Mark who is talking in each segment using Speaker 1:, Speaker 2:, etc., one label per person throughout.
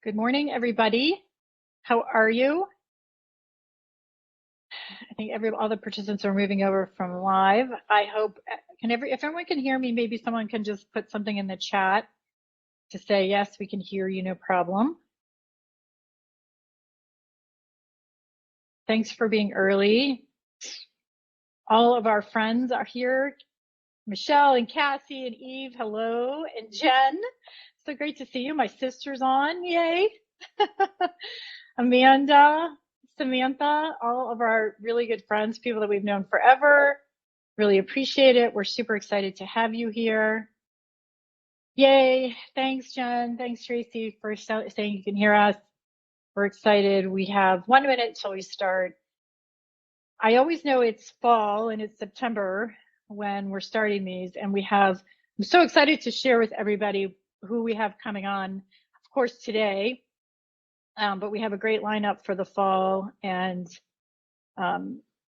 Speaker 1: Good morning, everybody. How are you? I think all the participants are moving over from live. I hope if everyone can hear me, maybe someone can just put something in the chat to say yes, we can hear you, no problem. Thanks for being early. All of our friends are here. Michelle and Cassie and Eve, hello, and Jen. So great to see you. My sister's on, yay. Amanda, Samantha, all of our really good friends, people that we've known forever. Really appreciate it. We're super excited to have you here. Yay. Thanks, Jen. Thanks, Tracy, for saying you can hear us. We're excited. We have 1 minute until we start. I always know it's fall and it's September when we're starting these, and I'm so excited to share with everybody who we have coming on, of course, today. But we have a great lineup for the fall, and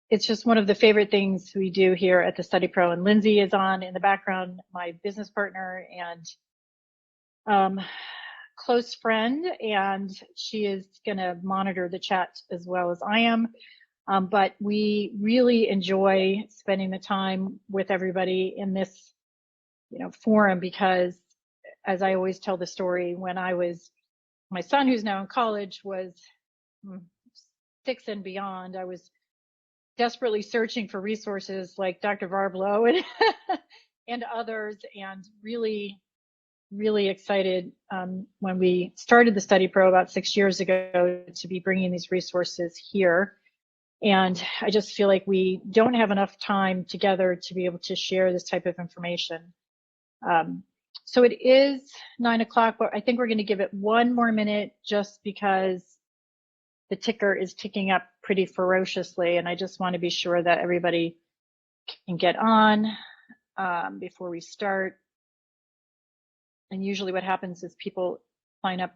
Speaker 1: it's just one of the favorite things we do here at the Study Pro. And Lindsay is on in the background, my business partner and close friend, and she is going to monitor the chat as well as I am. But we really enjoy spending the time with everybody in this, forum, because as I always tell the story, when my son, who's now in college, was 6 and beyond, I was desperately searching for resources like Dr. Varblow and others, and really, really excited when we started the Study Pro about 6 years ago to be bringing these resources here. And I just feel like we don't have enough time together to be able to share this type of information. So it is 9 o'clock, but I think we're going to give it 1 more minute just because the ticker is ticking up pretty ferociously, and I just want to be sure that everybody can get on before we start. And usually what happens is people sign up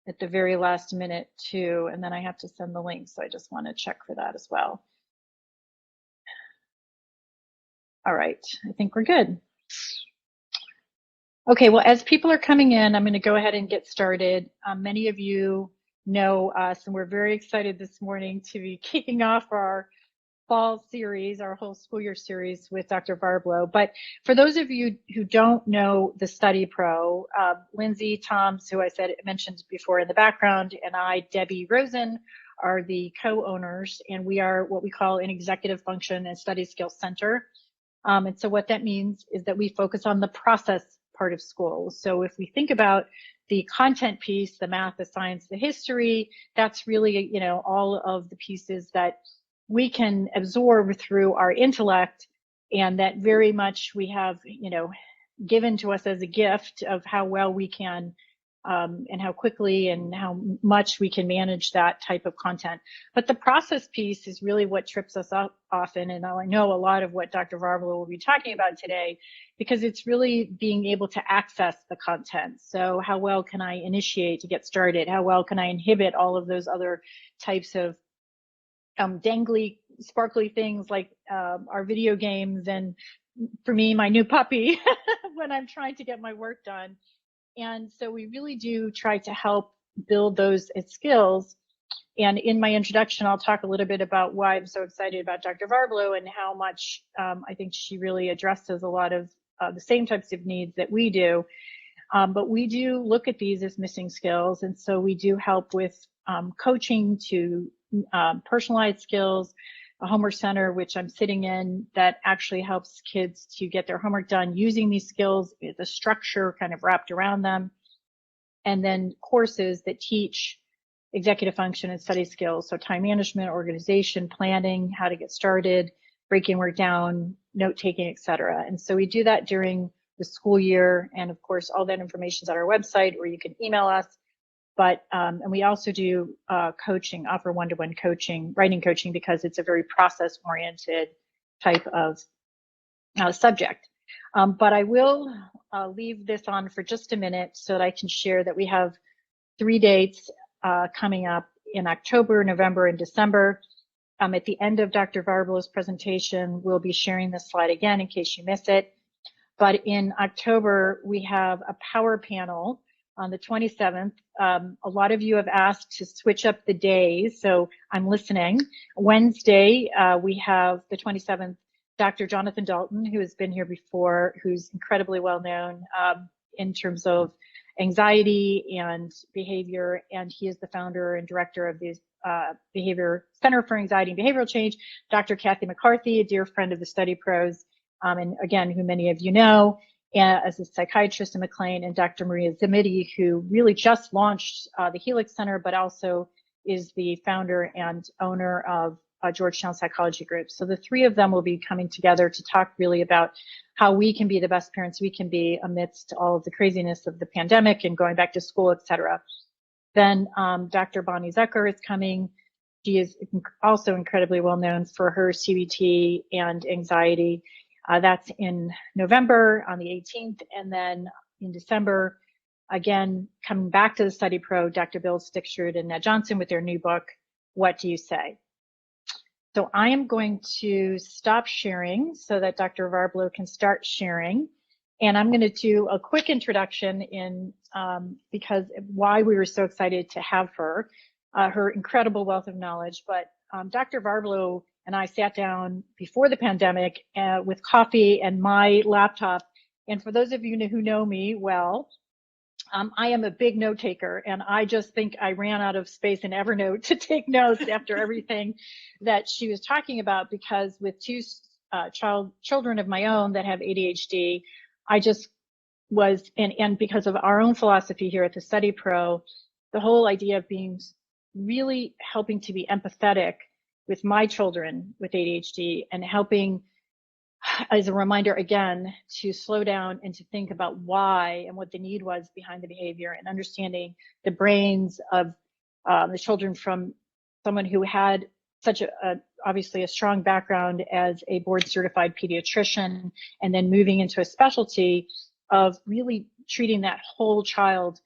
Speaker 1: at the very last minute too, and then I have to send the link, so I just want to check for that as well. All right, I think we're good. Okay, well, as people are coming in, I'm going to go ahead and get started. Many of you know us, and we're very excited this morning to be kicking off our fall series, our whole school year series with Dr. Varblow. But for those of you who don't know the Study Pro, Lindsay Toms, who I mentioned before in the background, and I, Debbie Rosen, are the co-owners, and we are what we call an executive function and study skills center. And so what that means is that we focus on the process part of school. So if we think about the content piece, the math, the science, the history, that's really, all of the pieces that we can absorb through our intellect, and that very much we have, given to us as a gift of how well we can and how quickly and how much we can manage that type of content. But the process piece is really what trips us up often, and I know a lot of what Dr. Varblow will be talking about today, because it's really being able to access the content. So how well can I initiate to get started? How well can I inhibit all of those other types of dangly, sparkly things like our video games, and for me, my new puppy, when I'm trying to get my work done. And so we really do try to help build those skills. And in my introduction, I'll talk a little bit about why I'm so excited about Dr. Varblow and how much I think she really addresses a lot of the same types of needs that we do. But we do look at these as missing skills. And so we do help with coaching to personalized skills, a homework center, which I'm sitting in, that actually helps kids to get their homework done using these skills, the structure kind of wrapped around them, and then courses that teach executive function and study skills, so time management, organization, planning, how to get started, breaking work down, note taking, etc. And so we do that during the school year, and of course all that information is on our website, or you can email us. But and we also do coaching, offer one-to-one coaching, writing coaching, because it's a very process-oriented type of subject. But I will leave this on for just a minute so that I can share that we have 3 dates coming up in October, November, and December. At the end of Dr. Varblow's presentation, we'll be sharing this slide again in case you miss it. But in October, we have a power panel on the 27th. A lot of you have asked to switch up the days, so I'm listening. Wednesday, we have the 27th, Dr. Jonathan Dalton, who has been here before, who's incredibly well known in terms of anxiety and behavior, and he is the founder and director of the Behavior Center for Anxiety and Behavioral Change. Dr. Kathy McCarthy, a dear friend of the Study Pros, and again, who many of you know, as a psychiatrist in McLean, and Dr. Maria Zamiti, who really just launched the Helix Center, but also is the founder and owner of Georgetown Psychology Group. So the three of them will be coming together to talk really about how we can be the best parents we can be amidst all of the craziness of the pandemic and going back to school, et cetera. Then Dr. Bonnie Zucker is coming. She is also incredibly well known for her CBT and anxiety. That's in November on the 18th. And then in December, again, coming back to the Study Pro, Dr. Bill Stickstrud and Ned Johnson with their new book, What Do You Say? So I am going to stop sharing so that Dr. Varblow can start sharing. And I'm going to do a quick introduction in because why we were so excited to have her, her incredible wealth of knowledge. But Dr. Varblow and I sat down before the pandemic with coffee and my laptop. And for those of you who know me well, I am a big note taker, and I just think I ran out of space in Evernote to take notes after everything that she was talking about, because with two children of my own that have ADHD, I just was, and because of our own philosophy here at the Study Pro, the whole idea of being really helping to be empathetic with my children with ADHD and helping, as a reminder again, to slow down and to think about why and what the need was behind the behavior, and understanding the brains of the children from someone who had such obviously a strong background as a board certified pediatrician, and then moving into a specialty of really treating that whole child,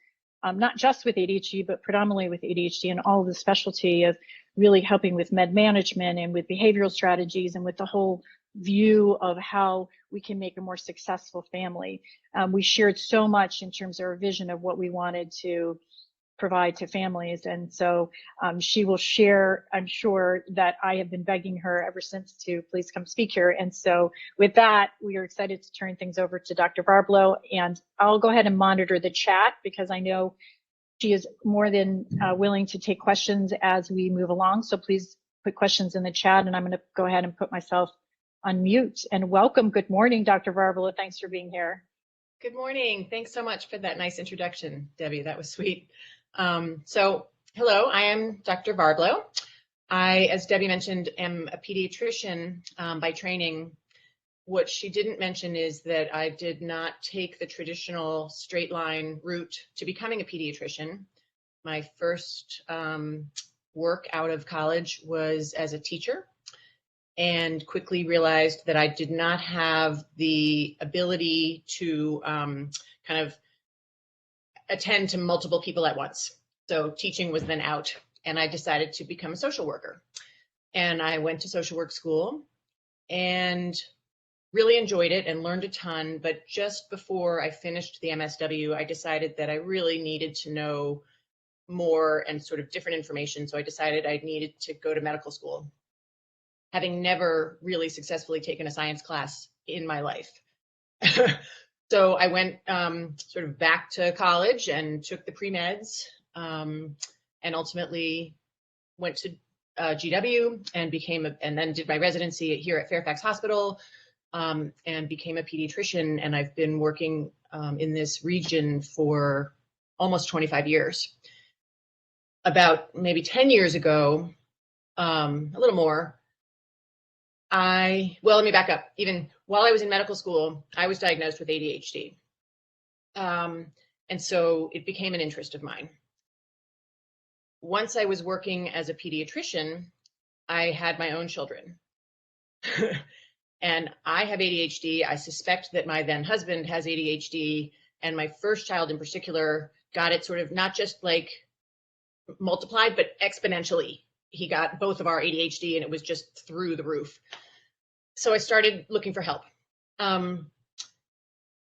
Speaker 1: not just with ADHD, but predominantly with ADHD, and all of the specialty of really helping with med management and with behavioral strategies and with the whole view of how we can make a more successful family. We shared so much in terms of our vision of what we wanted to provide to families. And so she will share, I'm sure, that I have been begging her ever since to please come speak here. And so with that, we are excited to turn things over to Dr. Varblow, and I'll go ahead and monitor the chat because I know she is more than willing to take questions as we move along. So please put questions in the chat, and I'm going to go ahead and put myself on mute. And welcome. Good morning, Dr. Varblow. Thanks for being here.
Speaker 2: Good morning. Thanks so much for that nice introduction, Debbie. That was sweet. So hello, I am Dr. Varblow. I, as Debbie mentioned, am a pediatrician by training. What she didn't mention is that I did not take the traditional straight line route to becoming a pediatrician. My first work out of college was as a teacher, and quickly realized that I did not have the ability to kind of attend to multiple people at once. So teaching was then out, and I decided to become a social worker. And I went to social work school and really enjoyed it and learned a ton. But just before I finished the MSW, I decided that I really needed to know more and sort of different information. So I decided I needed to go to medical school, having never really successfully taken a science class in my life. So I went sort of back to college and took the pre-meds, and ultimately went to GW and and then did my residency here at Fairfax Hospital, and became a pediatrician. And I've been working in this region for almost 25 years. About maybe 10 years ago, a little more, let me back up. Even while I was in medical school, I was diagnosed with ADHD. And so it became an interest of mine. Once I was working as a pediatrician, I had my own children. And I have ADHD. I suspect that my then husband has ADHD. And my first child in particular got it sort of not just like multiplied, but exponentially. He got both of our ADHD, and it was just through the roof. So I started looking for help. And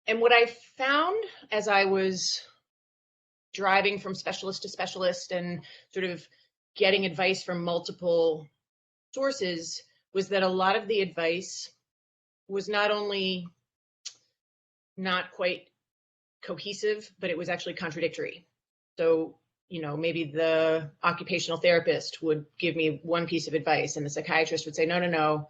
Speaker 2: what I found as I was driving from specialist to specialist and sort of getting advice from multiple sources was that a lot of the advice was not only not quite cohesive, but it was actually contradictory. So, you know, maybe the occupational therapist would give me one piece of advice and the psychiatrist would say, no, no, no,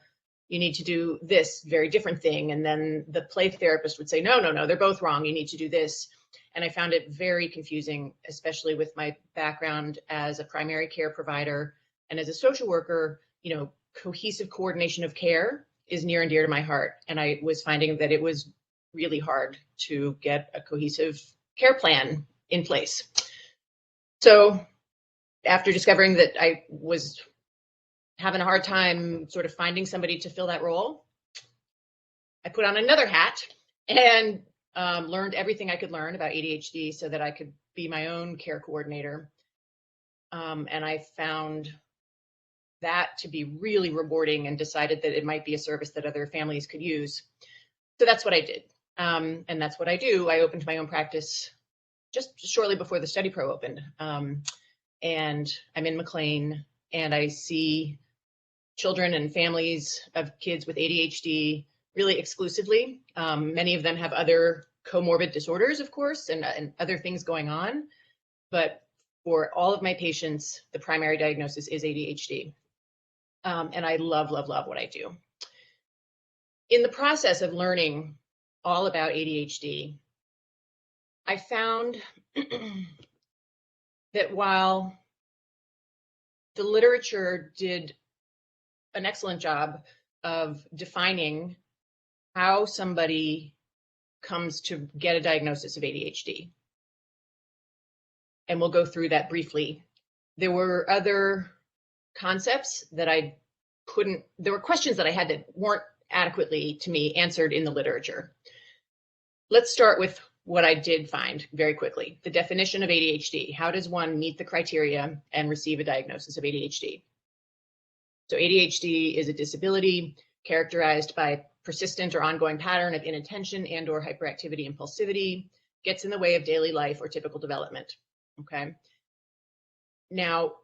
Speaker 2: you need to do this very different thing. And then the play therapist would say, no, no, no, they're both wrong. You need to do this. And I found it very confusing, especially with my background as a primary care provider and as a social worker. You know, cohesive coordination of care is near and dear to my heart. And I was finding that it was really hard to get a cohesive care plan in place. So after discovering that I was having a hard time sort of finding somebody to fill that role, I put on another hat and learned everything I could learn about ADHD so that I could be my own care coordinator. And I found that to be really rewarding and decided that it might be a service that other families could use. So that's what I did. And that's what I do. I opened my own practice just shortly before the study pro opened. And I'm in McLean, and I see children and families of kids with ADHD really exclusively. Many of them have other comorbid disorders, of course, and other things going on. But for all of my patients, the primary diagnosis is ADHD. And I love, love, love what I do. In the process of learning all about ADHD, I found that while the literature did an excellent job of defining how somebody comes to get a diagnosis of ADHD, and we'll go through that briefly, there were other concepts that there were questions that I had that weren't adequately, to me, answered in the literature. Let's start with what I did find very quickly. The definition of ADHD. How does one meet the criteria and receive a diagnosis of ADHD? So ADHD is a disability characterized by persistent or ongoing pattern of inattention and or hyperactivity impulsivity, gets in the way of daily life or typical development. Okay. Now,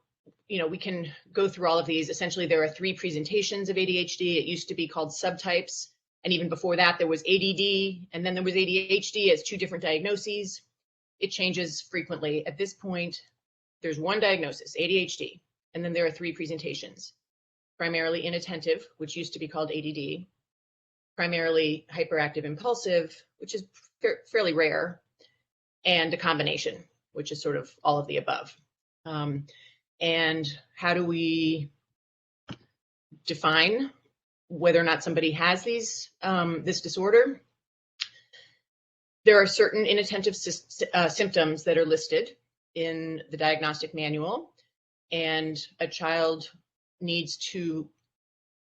Speaker 2: you know, we can go through all of these. Essentially, there are 3 presentations of ADHD. It used to be called subtypes. And even before that, there was ADD, and then there was ADHD as 2 different diagnoses. It changes frequently. At this point, there's one diagnosis, ADHD, and then there are 3 presentations. Primarily inattentive, which used to be called ADD, primarily hyperactive impulsive, which is fairly rare, and a combination, which is sort of all of the above. And how do we define whether or not somebody has this disorder? There are certain inattentive symptoms that are listed in the diagnostic manual, and a child needs to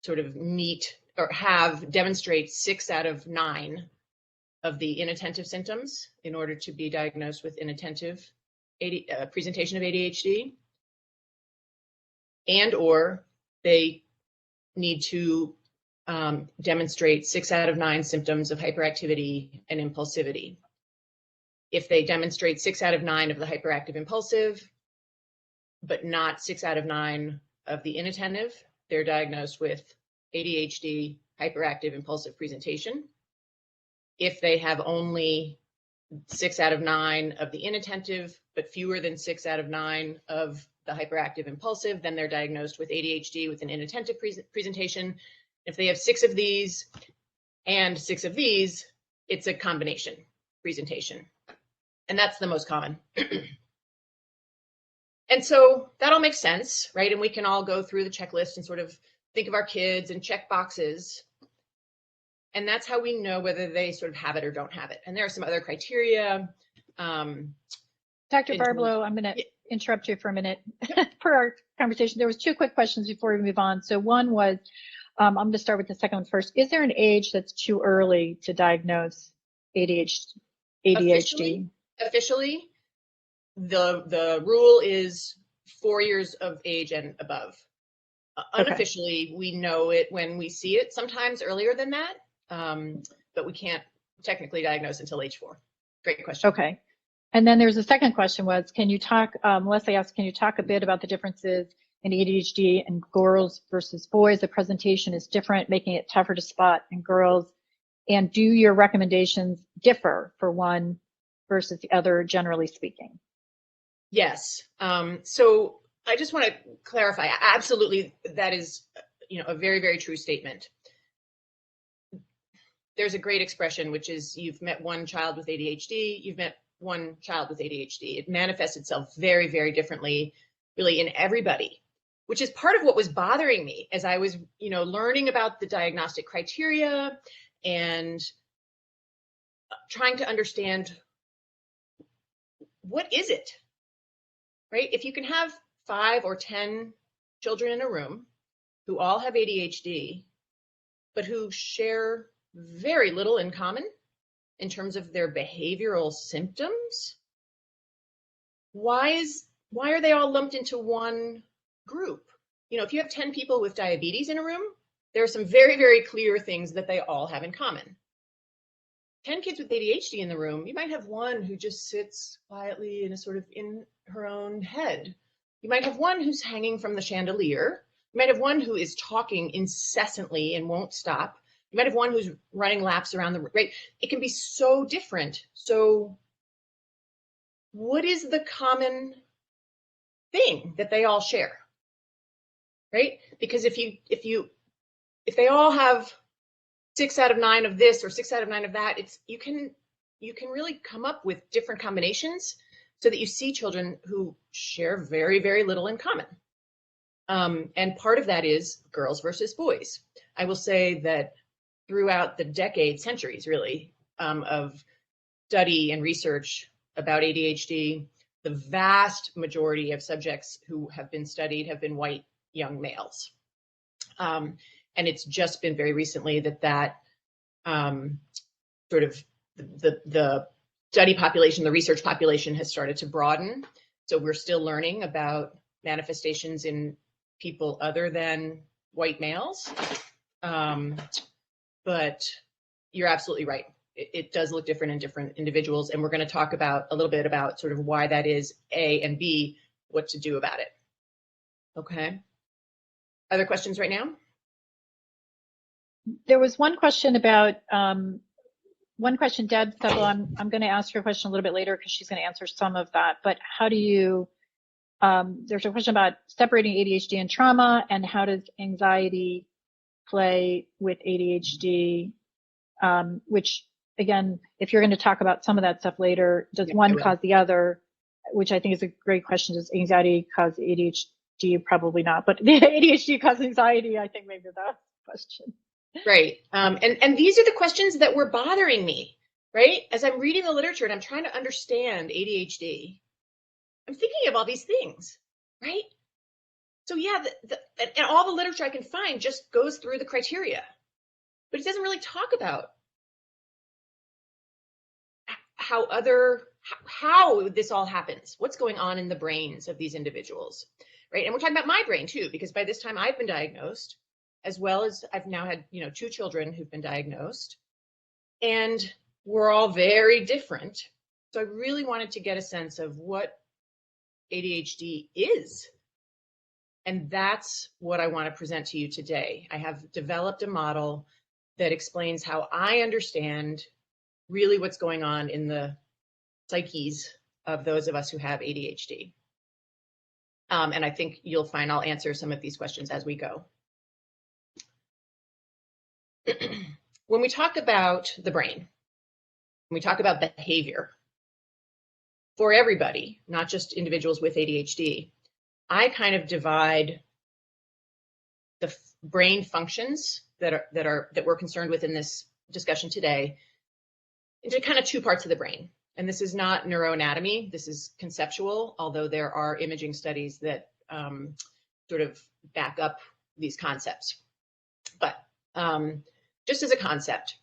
Speaker 2: sort of meet or demonstrate 6 out of 9 of the inattentive symptoms in order to be diagnosed with inattentive presentation of ADHD, and or they need to demonstrate 6 out of 9 symptoms of hyperactivity and impulsivity. If they demonstrate 6 out of 9 of the hyperactive impulsive, but not 6 out of 9 of the inattentive, they're diagnosed with ADHD, hyperactive impulsive presentation. If they have only 6 out of 9 of the inattentive, but fewer than 6 out of 9 of the hyperactive impulsive, then they're diagnosed with ADHD with an inattentive presentation. If they have 6 of these and 6 of these, it's a combination presentation. And that's the most common. And so that all makes sense, right? And we can all go through the checklist and sort of think of our kids and check boxes. And that's how we know whether they sort of have it or don't have it. And there are some other criteria.
Speaker 1: Dr. Varblow, I'm going to interrupt you for a minute for our conversation. There was 2 quick questions before we move on. So one was, I'm going to start with the second one first. Is there an age that's too early to diagnose ADHD?
Speaker 2: Officially, the rule is 4 years of age and above. Unofficially, we know it when we see it, sometimes earlier than that, but we can't technically diagnose until age 4. Great question.
Speaker 1: Okay. And then there's a second question was, can you talk, Leslie asked, can you talk a bit about the differences in ADHD in girls versus boys? The presentation is different, making it tougher to spot in girls. And do your recommendations differ for one versus the other, generally speaking?
Speaker 2: Yes. So I just want to clarify, absolutely, that is, a very, very true statement. There's a great expression, which is you've met one child with ADHD, you've met one child with ADHD. It manifests itself very, very differently, really, in everybody, which is part of what was bothering me as I was, learning about the diagnostic criteria and trying to understand what is it, right? If you can have 5 or 10 children in a room who all have ADHD, but who share very little in common in terms of their behavioral symptoms, why are they all lumped into one group? If you have 10 people with diabetes in a room, there are some very, very clear things that they all have in common. 10 kids with ADHD in the room, you might have one who just sits quietly in a sort of in her own head. You might have one who's hanging from the chandelier. You might have one who is talking incessantly and won't stop. You might have one who's running laps around the room, right? It can be so different. So what is the common thing that they all share, right? Because if they all have 6 out of 9 of this or 6 out of 9 of that, you can really come up with different combinations so that you see children who share very, very little in common. And part of that is girls versus boys. I will say that throughout the decades, centuries really, of study and research about ADHD, the vast majority of subjects who have been studied have been white young males. And it's just been very recently that sort of the study population, the research population has started to broaden. So we're still learning about manifestations in people other than white males. But you're absolutely right. It does look different in different individuals. And we're going to talk about a little bit about sort of why that is, A, and B, what to do about it. Okay. Other questions right now?
Speaker 1: There was one question about, Deb Sebel, I'm going to ask her a question a little bit later because she's going to answer some of that. But how do you, there's a question about separating ADHD and trauma, and how does anxiety play with ADHD, which again, if you're going to talk about some of that stuff later, does one cause the other, which I think is a great question. Does anxiety cause ADHD? Probably not, but the ADHD cause anxiety, I think maybe that's the question.
Speaker 2: Right. And these are the questions that were bothering me, right? As I'm reading the literature and I'm trying to understand ADHD, I'm thinking of all these things, right? So yeah, and all the literature I can find just goes through the criteria, but it doesn't really talk about how this all happens, what's going on in the brains of these individuals, right? And we're talking about my brain too, because by this time I've been diagnosed, as well as I've now had, 2 children who've been diagnosed, and we're all very different. So I really wanted to get a sense of what ADHD is. And that's what I want to present to you today. I have developed a model that explains how I understand really what's going on in the psyches of those of us who have ADHD. And I think you'll find I'll answer some of these questions as we go. When we talk about the brain, when we talk about behavior, for everybody, not just individuals with ADHD, I kind of divide the brain functions that we're concerned with in this discussion today into kind of 2 parts of the brain. And this is not neuroanatomy, this is conceptual, although there are imaging studies that sort of back up these concepts. But just as a concept,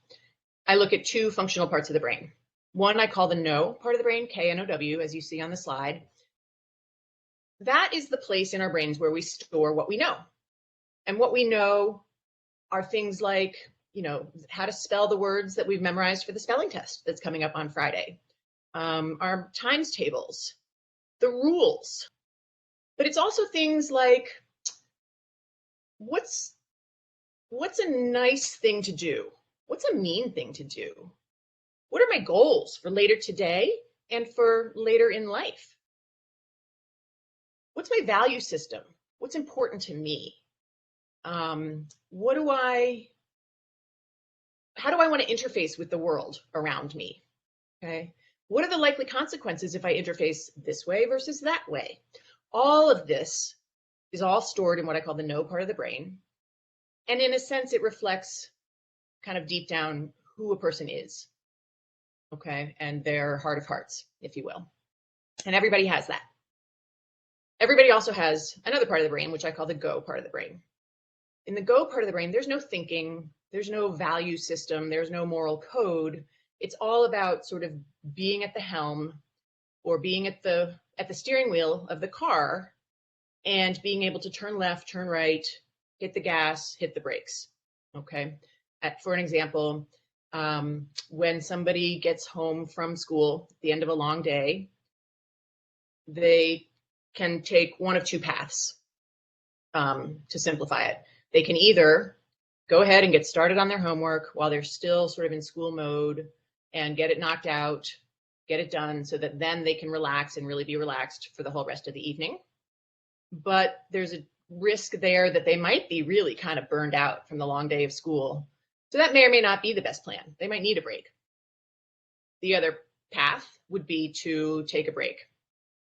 Speaker 2: I look at 2 functional parts of the brain. One I call the know part of the brain, K-N-O-W, as you see on the slide. That is the place in our brains where we store what we know. And what we know are things like, how to spell the words that we've memorized for the spelling test that's coming up on Friday. our times tables, the rules. But it's also things like, what's a nice thing to do? What's a mean thing to do? What are my goals for later today and for later in life? What's my value system? What's important to me? How do I want to interface with the world around me? Okay. What are the likely consequences if I interface this way versus that way? All of this is all stored in what I call the know part of the brain. And in a sense, it reflects kind of deep down who a person is. Okay. And their heart of hearts, if you will. And everybody has that. Everybody also has another part of the brain, which I call the go part of the brain. In the go part of the brain, there's no thinking, there's no value system, there's no moral code. It's all about sort of being at the helm or being at the steering wheel of the car and being able to turn left, turn right, hit the gas, hit the brakes. Okay. For an example, when somebody gets home from school at the end of a long day, they can take one of two paths, to simplify it. They can either go ahead and get started on their homework while they're still sort of in school mode and get it knocked out, get it done so that then they can relax and really be relaxed for the whole rest of the evening. But there's a risk there that they might be really kind of burned out from the long day of school. So that may or may not be the best plan. They might need a break. The other path would be to take a break,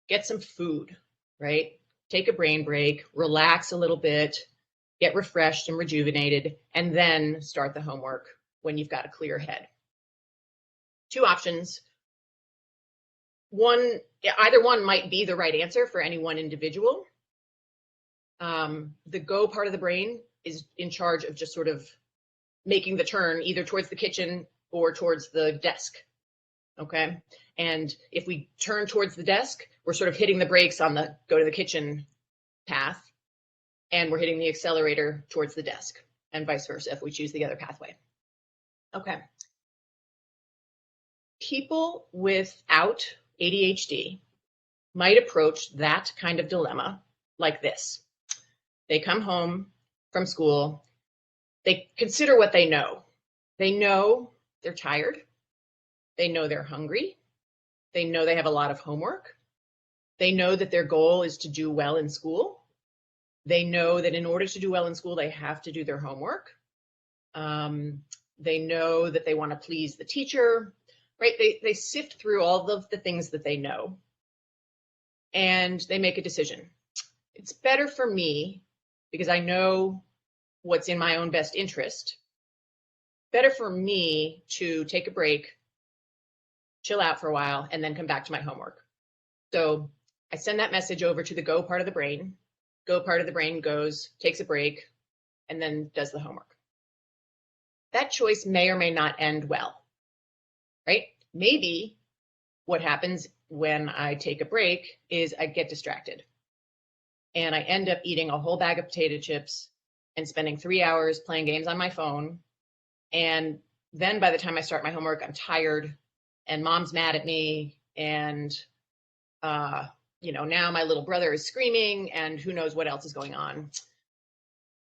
Speaker 2: get some food, right? Take a brain break, relax a little bit, get refreshed and rejuvenated, and then start the homework when you've got a clear head. Two options. Either one might be the right answer for any one individual. The go part of the brain is in charge of just sort of making the turn either towards the kitchen or towards the desk. Okay. And if we turn towards the desk, we're sort of hitting the brakes on the go to the kitchen path, and we're hitting the accelerator towards the desk, and vice versa if we choose the other pathway. Okay. People without ADHD might approach that kind of dilemma like this. They come home from school, they consider what they know. They know they're tired. They know they're hungry. They know they have a lot of homework. They know that their goal is to do well in school. They know that in order to do well in school, they have to do their homework. They know that they want to please the teacher, right? They sift through all of the things that they know, and they make a decision. It's better for me because I know what's in my own best interest. Better for me to take a break, chill out for a while, and then come back to my homework. So I send that message over to the go part of the brain. Go part of the brain goes, takes a break, and then does the homework. That choice may or may not end well, right? Maybe what happens when I take a break is I get distracted and I end up eating a whole bag of potato chips and spending 3 hours playing games on my phone. And then by the time I start my homework, I'm tired and mom's mad at me, and now my little brother is screaming and who knows what else is going on.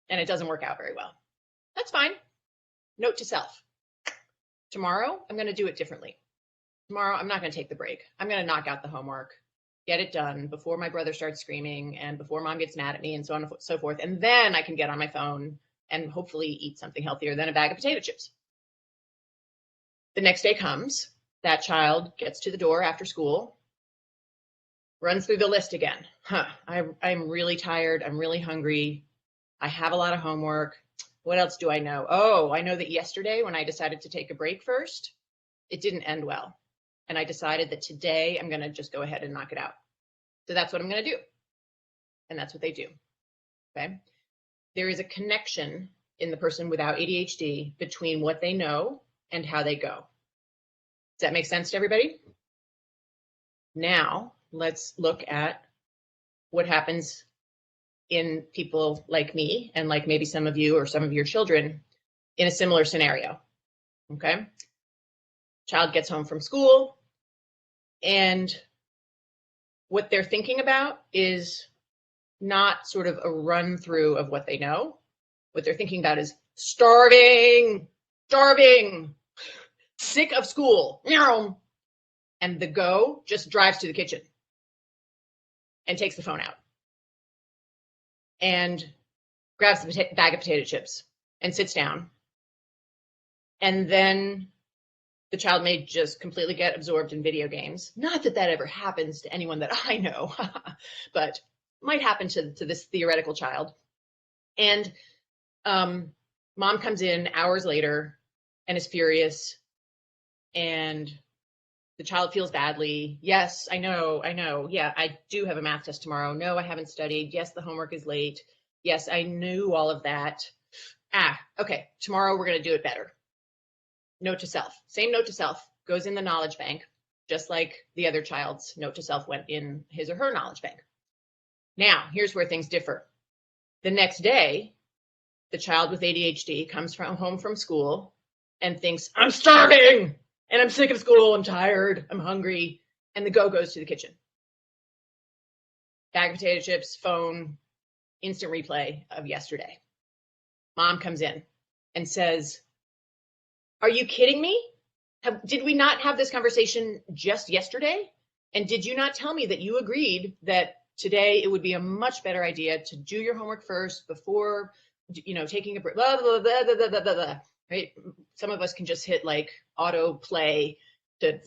Speaker 2: And it doesn't work out very well. That's fine. Note to self. Tomorrow, I'm going to do it differently. Tomorrow, I'm not going to take the break. I'm going to knock out the homework, get it done before my brother starts screaming and before mom gets mad at me and so on and so forth. And then I can get on my phone and hopefully eat something healthier than a bag of potato chips. The next day comes, that child gets to the door after school, runs through the list again. I'm really tired. I'm really hungry. I have a lot of homework. What else do I know? Oh, I know that yesterday when I decided to take a break first, it didn't end well. And I decided that today I'm going to just go ahead and knock it out. So that's what I'm going to do. And that's what they do. Okay. There is a connection in the person without ADHD between what they know and how they go. Does that make sense to everybody? Now, let's look at what happens in people like me and like maybe some of you or some of your children in a similar scenario. Okay. Child gets home from school. And what they're thinking about is not sort of a run through of what they know. What they're thinking about is starving, sick of school, and the go just drives to the kitchen and takes the phone out and grabs the bag of potato chips and sits down. And then the child may just completely get absorbed in video games. Not that that ever happens to anyone that I know, but might happen to this theoretical child. And mom comes in hours later and is furious, and the child feels badly. Yes, I know. Yeah, I do have a math test tomorrow. No, I haven't studied. Yes, the homework is late. Yes, I knew all of that. Okay, tomorrow we're going to do it better. Note to self. Same note to self goes in the knowledge bank, just like the other child's note to self went in his or her knowledge bank. Now, here's where things differ. The next day, the child with ADHD comes home from school and thinks, I'm starving and I'm sick of school. I'm tired. I'm hungry. And the go goes to the kitchen. Bag of potato chips, phone, instant replay of yesterday. Mom comes in and says, are you kidding me? Did we not have this conversation just yesterday? And did you not tell me that you agreed that today it would be a much better idea to do your homework first before, taking a break, blah, blah, blah, blah, blah, blah, blah, right? Some of us can just hit like auto play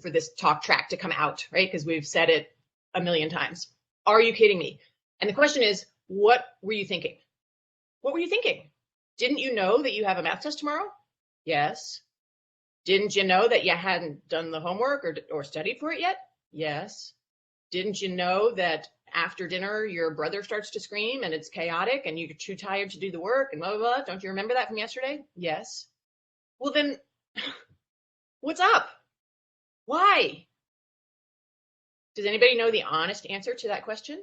Speaker 2: for this talk track to come out, right? Because we've said it a million times. Are you kidding me? And the question is, what were you thinking? What were you thinking? Didn't you know that you have a math test tomorrow? Yes. Didn't you know that you hadn't done the homework or studied for it yet? Yes. Didn't you know that after dinner, your brother starts to scream and it's chaotic and you're too tired to do the work and blah, blah, blah? Don't you remember that from yesterday? Yes. Well, then what's up? Why? Does anybody know the honest answer to that question?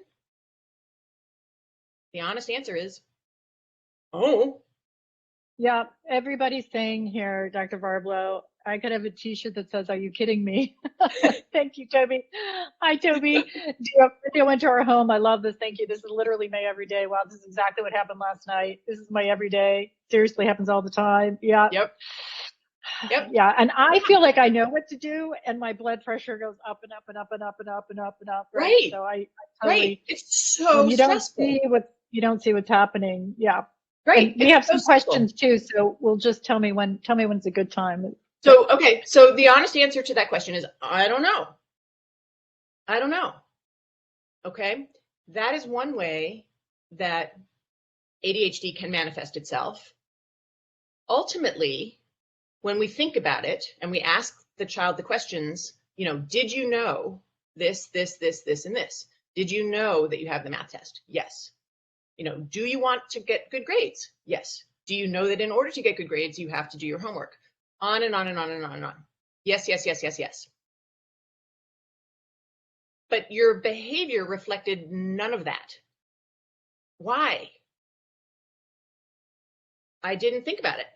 Speaker 2: The honest answer is, oh.
Speaker 1: Yeah, everybody's saying here, Dr. Varblow, I could have a t-shirt that says, are you kidding me? Thank you, Toby. Hi, Toby. They went to our home. I love this. Thank you. This is literally my everyday. Wow, this is exactly what happened last night. This is my everyday. Seriously, happens all the time. Yeah.
Speaker 2: Yep.
Speaker 1: Yeah, and I feel like I know what to do, and my blood pressure goes up and up and up and up and up and up and up.
Speaker 2: Right.
Speaker 1: So I totally.
Speaker 2: Right. It's so
Speaker 1: you
Speaker 2: stressful.
Speaker 1: You don't see what's happening. Yeah.
Speaker 2: Right.
Speaker 1: And we have some questions too, so we'll just tell me when it's a good time.
Speaker 2: So, okay. So the honest answer to that question is, I don't know. Okay. That is one way that ADHD can manifest itself. Ultimately, when we think about it and we ask the child the questions, did you know this, and this? Did you know that you have the math test? Yes. Do you want to get good grades? Yes. Do you know that in order to get good grades, you have to do your homework? On and on and on and on and on. Yes. But your behavior reflected none of that. Why? I didn't think about it.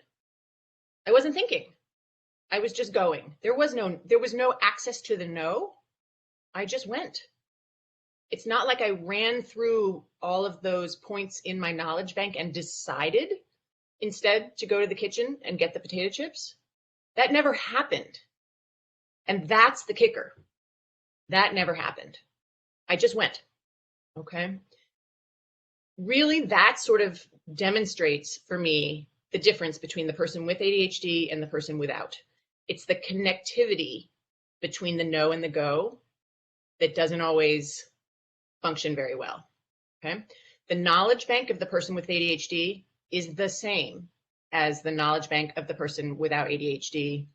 Speaker 2: I wasn't thinking. I was just going. There was no access to the no. I just went. It's not like I ran through all of those points in my knowledge bank and decided instead to go to the kitchen and get the potato chips. That never happened. And that's the kicker. That never happened. I just went. Okay. Really, that sort of demonstrates for me the difference between the person with ADHD and the person without. It's the connectivity between the no and the go that doesn't always function very well. Okay. The knowledge bank of the person with ADHD is the same as the knowledge bank of the person without ADHD,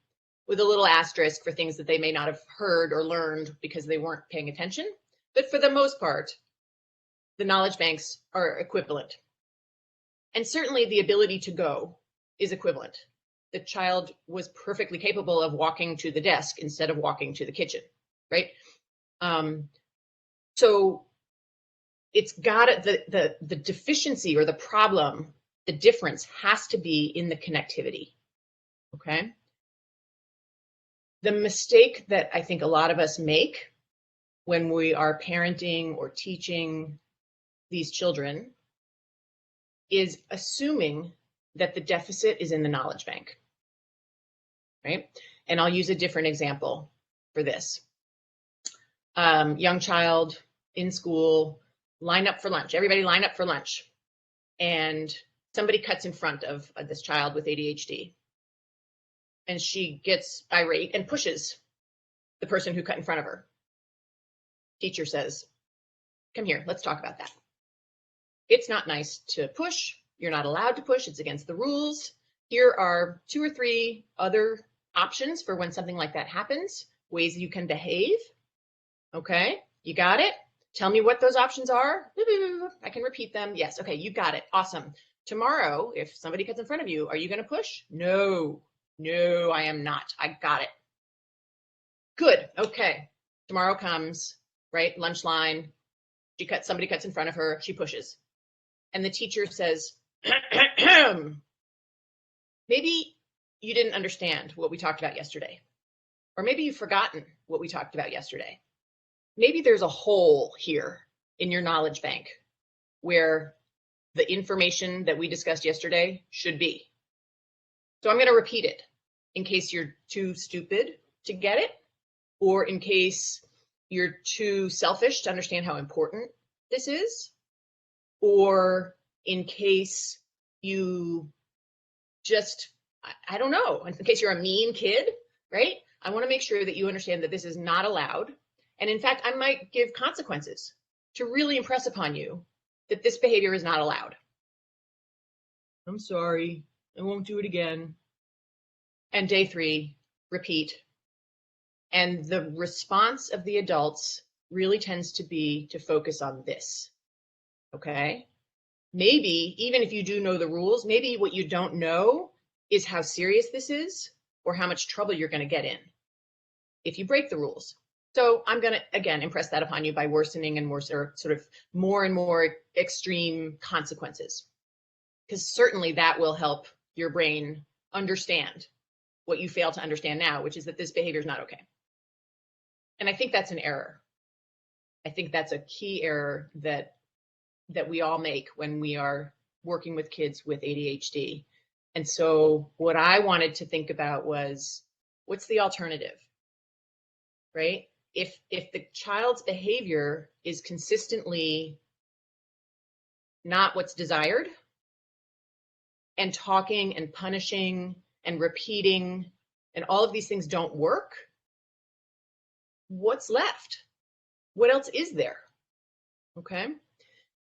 Speaker 2: with a little asterisk for things that they may not have heard or learned because they weren't paying attention. But for the most part, the knowledge banks are equivalent. And certainly the ability to go is equivalent. The child was perfectly capable of walking to the desk instead of walking to the kitchen, right? So it's got the deficiency or the problem, the difference has to be in the connectivity. Okay. The mistake that I think a lot of us make when we are parenting or teaching these children is assuming that the deficit is in the knowledge bank, right? And I'll use a different example for this. Young child in school, line up for lunch. Everybody line up for lunch. And somebody cuts in front of this child with ADHD. And she gets irate and pushes the person who cut in front of her. Teacher says, come here, let's talk about that. It's not nice to push. You're not allowed to push. It's against the rules. Here are 2 or 3 other options for when something like that happens, ways you can behave. Okay, you got it? Tell me what those options are. I can repeat them. Yes, okay, you got it. Awesome. Tomorrow, if somebody cuts in front of you, are you going to push? No, I am not. I got it. Good, okay. Tomorrow comes, right? Lunch line. Somebody cuts in front of her, she pushes. And the teacher says, maybe you didn't understand what we talked about yesterday. Or maybe you've forgotten what we talked about yesterday. Maybe there's a hole here in your knowledge bank where the information that we discussed yesterday should be. So I'm going to repeat it in case you're too stupid to get it, or in case you're too selfish to understand how important this is, or in case you just, I don't know, in case you're a mean kid, right? I want to make sure that you understand that this is not allowed. And in fact, I might give consequences to really impress upon you that this behavior is not allowed. I'm sorry, I won't do it again. And day 3, repeat. And the response of the adults really tends to be to focus on this, okay? Maybe, even if you do know the rules, maybe what you don't know is how serious this is or how much trouble you're going to get in if you break the rules. So I'm going to, again, impress that upon you by worsening and more, or sort of more and more extreme consequences, because certainly that will help your brain understand what you fail to understand now, which is that this behavior is not okay. And I think that's an error. I think that's a key error that we all make when we are working with kids with ADHD. And so what I wanted to think about was, what's the alternative, right? If the child's behavior is consistently not what's desired, and talking and punishing and repeating and all of these things don't work, what's left? What else is there? Okay.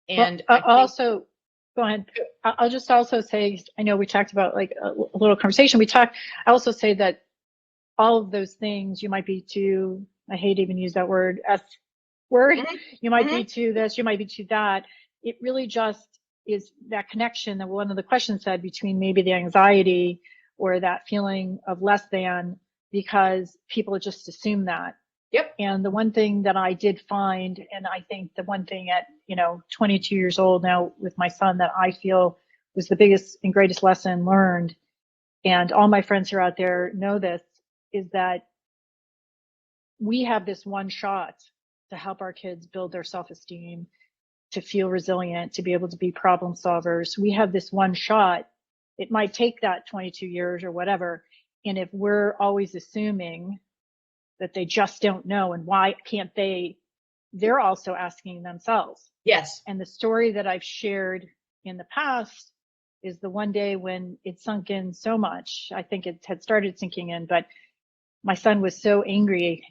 Speaker 2: And
Speaker 1: well, also, go ahead. I'll just also say, I know we talked about like a little conversation. I also say that all of those things, you might be too, I hate to even use that word, S word. Mm-hmm. You might be to this, you might be to that. It really just is that connection that one of the questions said between maybe the anxiety or that feeling of less than, because people just assume that.
Speaker 2: Yep.
Speaker 1: And the one thing that I did find, and I think the one thing at 22 years old now with my son that I feel was the biggest and greatest lesson learned, and all my friends who are out there know this, is that we have this one shot to help our kids build their self-esteem, to feel resilient, to be able to be problem solvers. We have this one shot. It might take that 22 years or whatever. And if we're always assuming that they just don't know, and why can't they, they're also asking themselves.
Speaker 2: Yes.
Speaker 1: And the story that I've shared in the past is the one day when it sunk in so much. I think it had started sinking in, but my son was so angry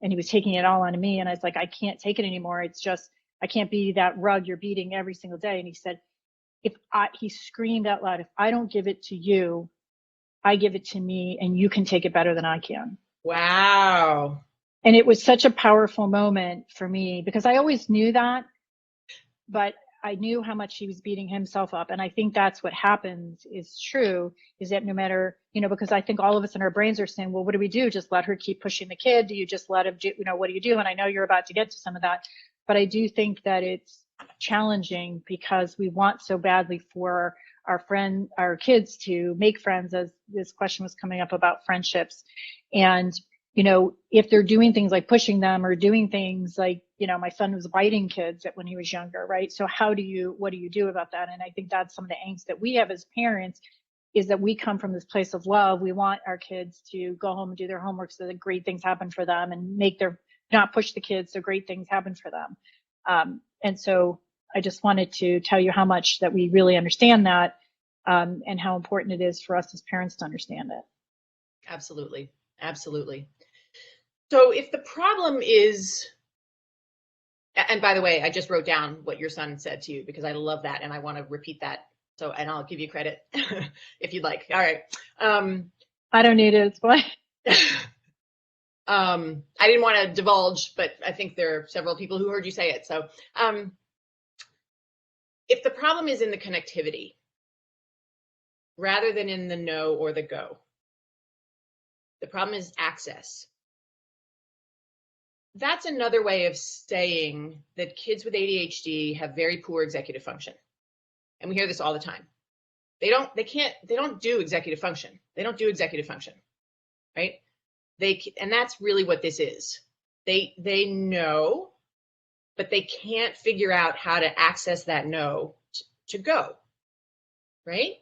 Speaker 1: and he was taking it all on me. And I was like, I can't take it anymore. It's just, I can't be that rug you're beating every single day. And he said, he screamed out loud, if I don't give it to you, I give it to me, and you can take it better than I can.
Speaker 2: Wow.
Speaker 1: And it was such a powerful moment for me, because I always knew that, but I knew how much he was beating himself up. And I think that's what happens is true, is that no matter, because I think all of us in our brains are saying, well, what do we do? Just let her keep pushing the kid? Do you just let him do, what do you do? And I know you're about to get to some of that, but I do think that it's challenging because we want so badly for our kids to make friends, as this question was coming up about friendships. And, if they're doing things like pushing them or doing things like my son was biting kids when he was younger, right? So what do you do about that? And I think that's some of the angst that we have as parents, is that we come from this place of love. We want our kids to go home and do their homework so that great things happen for them, and not push the kids so great things happen for them. And so I just wanted to tell you how much that we really understand that, and how important it is for us as parents to understand it.
Speaker 2: Absolutely. Absolutely. So if the problem is, and by the way, I just wrote down what your son said to you because I love that and I want to repeat that. So, and I'll give you credit if you'd like. All right.
Speaker 1: I don't need it. It's fine.
Speaker 2: I didn't want to divulge, but I think there are several people who heard you say it. So if the problem is in the connectivity rather than in the no or the go, the problem is access. That's another way of saying that kids with ADHD have very poor executive function. And we hear this all the time. They don't do executive function. They don't do executive function, right? And that's really what this is. They know, but they can't figure out how to access that no to go, right?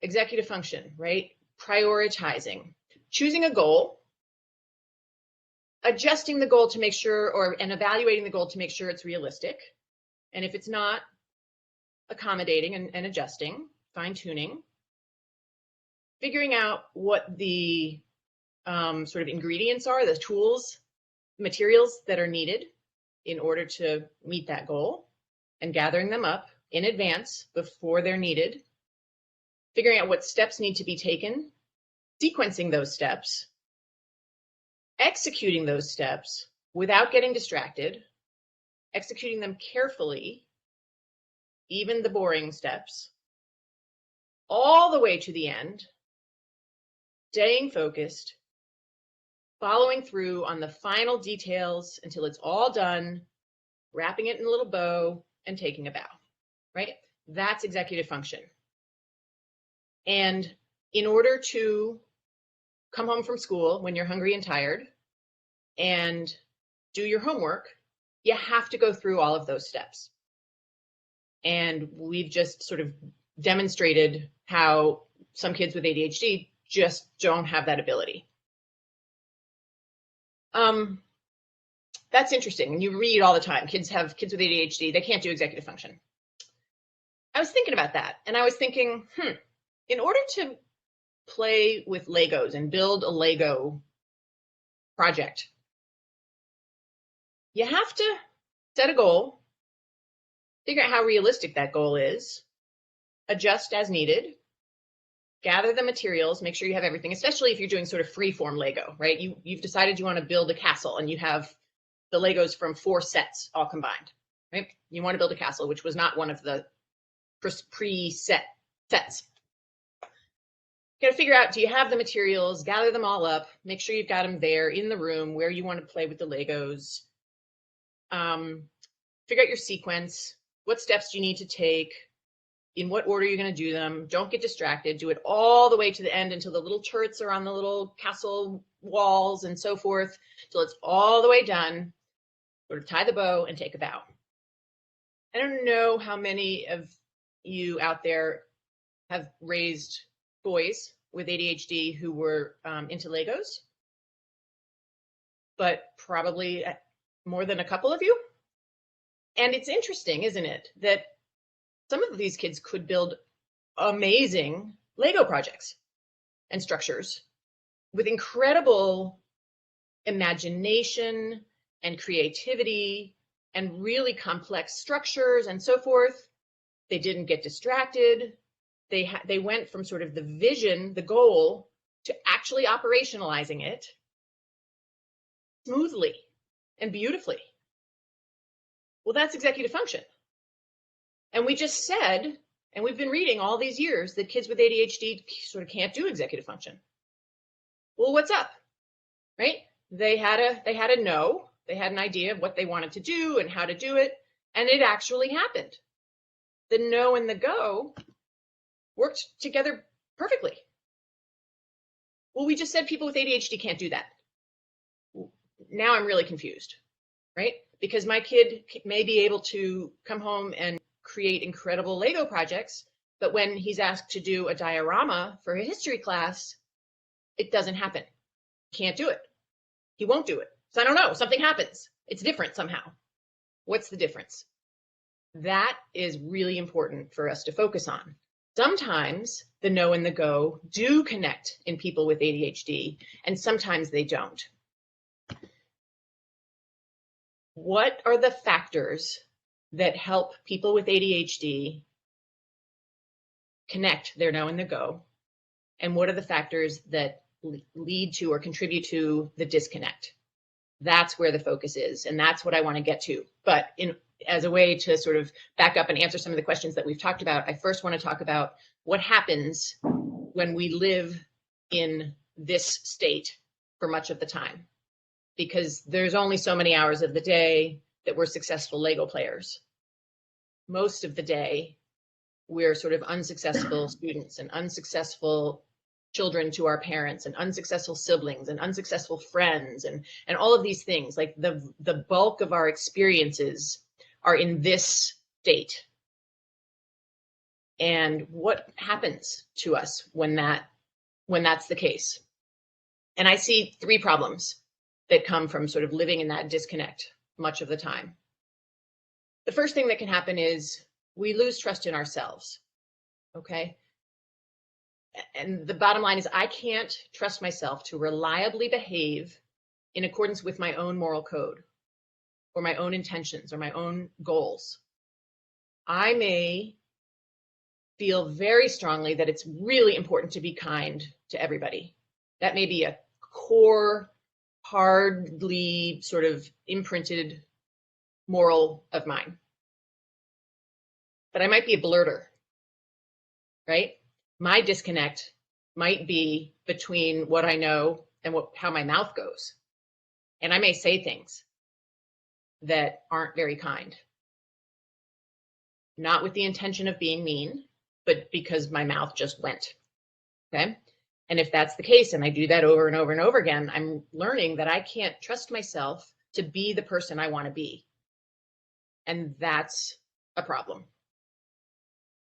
Speaker 2: Executive function, right? Prioritizing, choosing a goal, adjusting the goal to make sure, and evaluating the goal to make sure it's realistic. And if it's not, accommodating and adjusting, fine tuning, figuring out what the sort of ingredients are, the tools, materials that are needed in order to meet that goal, and gathering them up in advance before they're needed, figuring out what steps need to be taken, sequencing those steps, executing those steps without getting distracted, executing them carefully, even the boring steps, all the way to the end, staying focused, following through on the final details until it's all done, wrapping it in a little bow and taking a bow, right? That's executive function. And in order to come home from school when you're hungry and tired and do your homework, you have to go through all of those steps. And we've just sort of demonstrated how some kids with ADHD just don't have that ability. That's interesting. And you read all the time, kids with ADHD, they can't do executive function. I was thinking about that, and I was thinking, in order to play with Legos and build a Lego project, you have to set a goal, figure out how realistic that goal is, adjust as needed, gather the materials, make sure you have everything, especially if you're doing sort of free-form Lego, right? You've decided you want to build a castle and you have the Legos from 4 sets all combined, right? You want to build a castle, which was not one of the preset sets. You got to figure out, do you have the materials, gather them all up, make sure you've got them there in the room where you want to play with the Legos. Figure out your sequence. What steps do you need to take? In what order you're going to do them? Don't get distracted. Do it all the way to the end until the little turrets are on the little castle walls and so forth, till it's all the way done. Sort of tie the bow and take a bow. I don't know how many of you out there have raised boys with ADHD who were into Legos, but probably more than a couple of you. And it's interesting, isn't it, that some of these kids could build amazing Lego projects and structures with incredible imagination and creativity and really complex structures and so forth. They didn't get distracted. They went from sort of the vision, the goal, to actually operationalizing it smoothly and beautifully. Well, that's executive function. And we just said, and we've been reading all these years, that kids with ADHD sort of can't do executive function. Well, what's up, right? They had a no, they had an idea of what they wanted to do and how to do it, and it actually happened. The no and the go worked together perfectly. Well, we just said people with ADHD can't do that. Now I'm really confused, right? because my kid may be able to come home and create incredible Lego projects, but when he's asked to do a diorama for a history class, it doesn't happen. Can't do it. He won't do it. So I don't know, something happens. It's different somehow. What's the difference? That is really important for us to focus on. Sometimes the no and the go do connect in people with ADHD, and sometimes they don't. What are the factors that help people with ADHD connect their no and the go? And what are the factors that lead to or contribute to the disconnect? That's where the focus is, and that's what I want to get to. But as a way to sort of back up and answer some of the questions that we've talked about, I first want to talk about what happens when we live in this state for much of the time. Because there's only so many hours of the day that we're successful Lego players. Most of the day, we're sort of unsuccessful students and unsuccessful children to our parents and unsuccessful siblings and unsuccessful friends and all of these things. Like the bulk of our experiences are in this state. And what happens to us when that's the case? And I see three problems that come from sort of living in that disconnect much of the time. The first thing that can happen is we lose trust in ourselves, okay? And the bottom line is I can't trust myself to reliably behave in accordance with my own moral code or my own intentions or my own goals. I may feel very strongly that it's really important to be kind to everybody. That may be a core, hardly sort of imprinted moral of mine. But I might be a blurter, right? My disconnect might be between what I know and how my mouth goes. And I may say things that aren't very kind. Not with the intention of being mean, but because my mouth just went, okay? And if that's the case, and I do that over and over and over again, I'm learning that I can't trust myself to be the person I want to be. And that's a problem.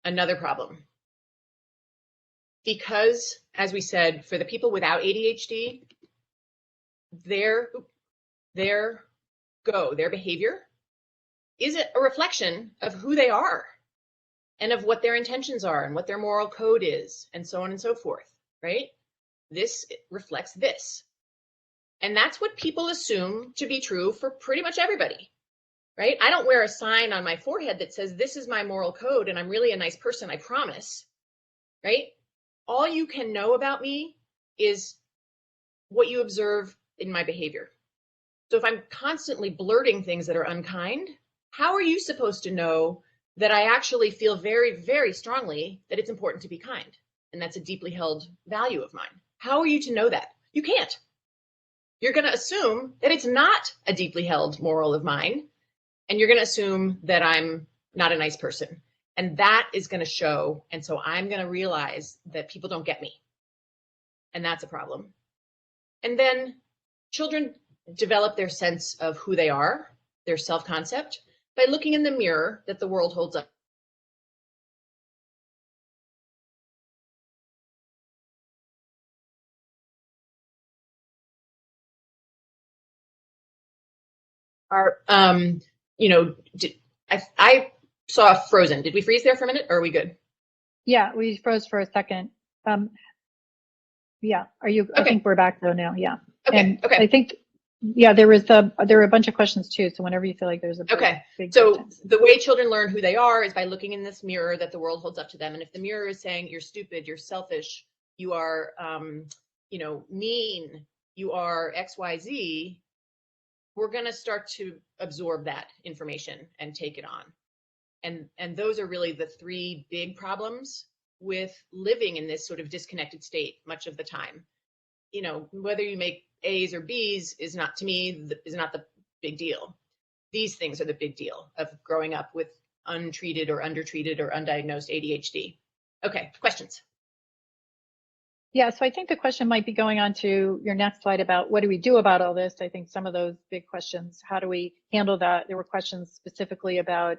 Speaker 2: Another problem. Because, as we said, for the people without ADHD, their behavior is a reflection of who they are and of what their intentions are and what their moral code is and so on and so forth. Right? This reflects this. And that's what people assume to be true for pretty much everybody, right? I don't wear a sign on my forehead that says, this is my moral code and I'm really a nice person, I promise, right? All you can know about me is what you observe in my behavior. So if I'm constantly blurting things that are unkind, how are you supposed to know that I actually feel very, very strongly that it's important to be kind? And that's a deeply held value of mine. How are you to know that? You can't. You're going to assume that it's not a deeply held moral of mine, and you're going to assume that I'm not a nice person. And that is going to show, and so I'm going to realize that people don't get me. And that's a problem. And then children develop their sense of who they are, their self-concept, by looking in the mirror that the world holds up. I saw frozen. Did we freeze there for a minute, or are we good?
Speaker 1: Yeah, we froze for a second. Yeah,
Speaker 2: Okay.
Speaker 1: I think we're back though now. Yeah.
Speaker 2: Okay.
Speaker 1: And
Speaker 2: okay.
Speaker 1: I think, yeah, there were a bunch of questions too. So whenever you feel like there's a big
Speaker 2: So
Speaker 1: difference.
Speaker 2: the way children learn who they are is by looking in this mirror that the world holds up to them. And if the mirror is saying you're stupid, you're selfish, you are, mean, you are XYZ, we're going to start to absorb that information and take it on. And those are really the three big problems with living in this sort of disconnected state much of the time. Whether you make A's or B's is not, to me, is not the big deal. These things are the big deal of growing up with untreated or undertreated or undiagnosed ADHD. Okay, questions?
Speaker 1: Yeah, so I think the question might be going on to your next slide about what do we do about all this? I think some of those big questions, how do we handle that? There were questions specifically about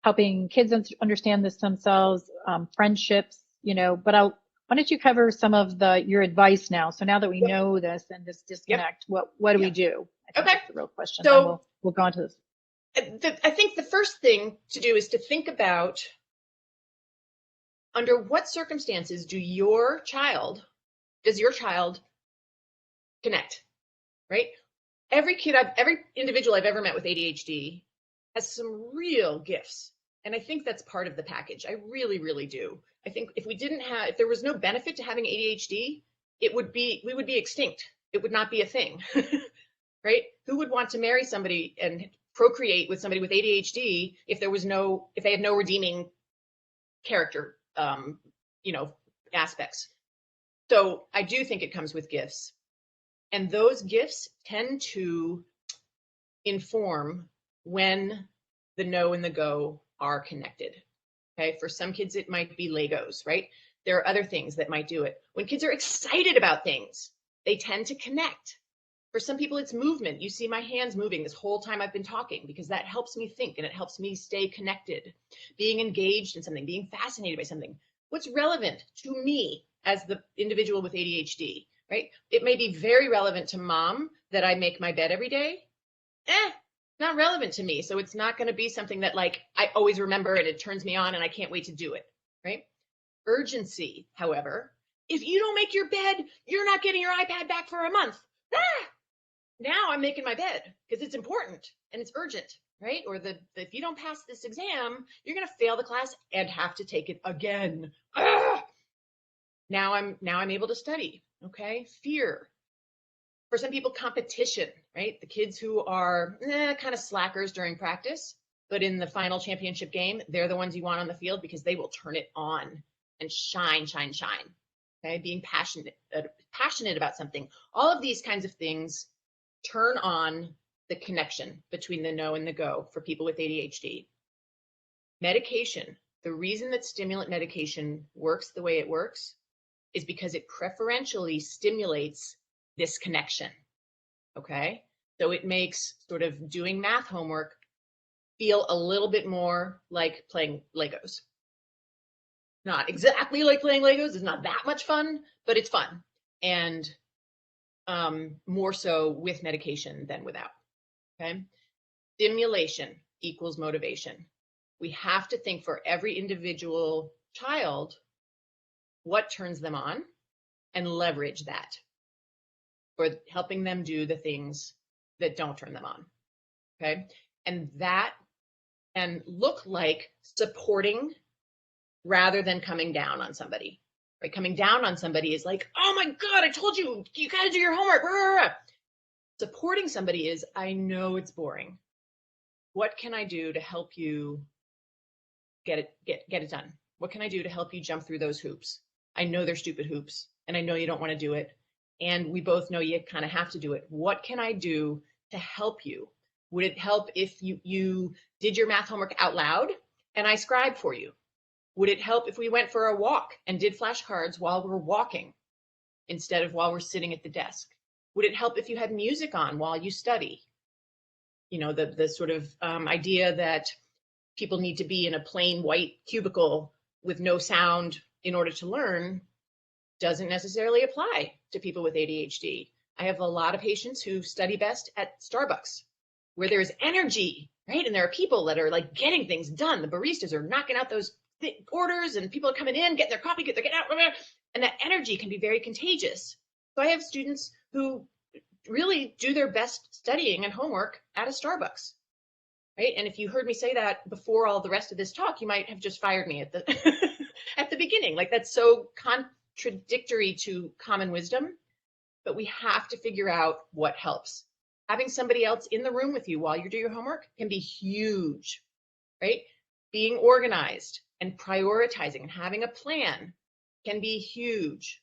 Speaker 1: helping kids understand this themselves, friendships, but why don't you cover some of your advice now? So now that we
Speaker 2: Yep.
Speaker 1: know this and this
Speaker 2: Yep.
Speaker 1: disconnect, what do we
Speaker 2: Yep.
Speaker 1: do? I think
Speaker 2: Okay.
Speaker 1: that's the real question. Then
Speaker 2: So
Speaker 1: we'll go on to this.
Speaker 2: I think the first thing to do is to think about under what circumstances does your child connect, right? Every individual I've ever met with ADHD has some real gifts. And I think that's part of the package. I really, really do. I think if there was no benefit to having ADHD, we would be extinct. It would not be a thing, right? Who would want to marry somebody and procreate with somebody with ADHD if they had no redeeming character, aspects? So I do think it comes with gifts. And those gifts tend to inform when the no and the go are connected. Okay, for some kids, it might be Legos, right? There are other things that might do it. When kids are excited about things, they tend to connect. For some people, it's movement. You see my hands moving this whole time I've been talking because that helps me think and it helps me stay connected. Being engaged in something, being fascinated by something. What's relevant to me as the individual with ADHD, right? It may be very relevant to mom that I make my bed every day. Not relevant to me. So it's not going to be something that like I always remember and it turns me on and I can't wait to do it, right? Urgency, however, if you don't make your bed, you're not getting your iPad back for a month. Now I'm making my bed because it's important and it's urgent, right? Or if you don't pass this exam, you're going to fail the class and have to take it again. Now I'm able to study. Okay. Fear. For some people, competition, right? The kids who are kind of slackers during practice, but in the final championship game, they're the ones you want on the field because they will turn it on and shine. Okay. Being passionate about something. All of these kinds of things turn on the connection between the no and the go for people with ADHD. Medication. The reason that stimulant medication works the way it works is because it preferentially stimulates this connection. Okay. So it makes sort of doing math homework feel a little bit more like playing Legos. Not exactly like playing Legos. It's not that much fun, but it's fun. And more so with medication than without. Okay. Stimulation equals motivation. We have to think for every individual child, what turns them on and leverage that for helping them do the things that don't turn them on. Okay. And that can look like supporting rather than coming down on somebody. Right? Coming down on somebody is like, oh my God, I told you, you got to do your homework. Supporting somebody is, I know it's boring. What can I do to help you get it done? What can I do to help you jump through those hoops? I know they're stupid hoops and I know you don't want to do it. And we both know you kind of have to do it. What can I do to help you? Would it help if you did your math homework out loud and I scribed for you? Would it help if we went for a walk and did flashcards while we're walking instead of while we're sitting at the desk? Would it help if you had music on while you study? You know, the sort of idea that people need to be in a plain white cubicle with no sound in order to learn doesn't necessarily apply to people with ADHD. I have a lot of patients who study best at Starbucks, where there's energy, right? And there are people that are like getting things done. The baristas are knocking out those orders and people are coming in, getting their coffee, getting out, and that energy can be very contagious. So I have students who really do their best studying and homework at a Starbucks, right? And if you heard me say that before all the rest of this talk, you might have just fired me at the at the beginning. Like that's so contradictory to common wisdom, but we have to figure out what helps. Having somebody else in the room with you while you do your homework can be huge, right? Being organized and prioritizing and having a plan can be huge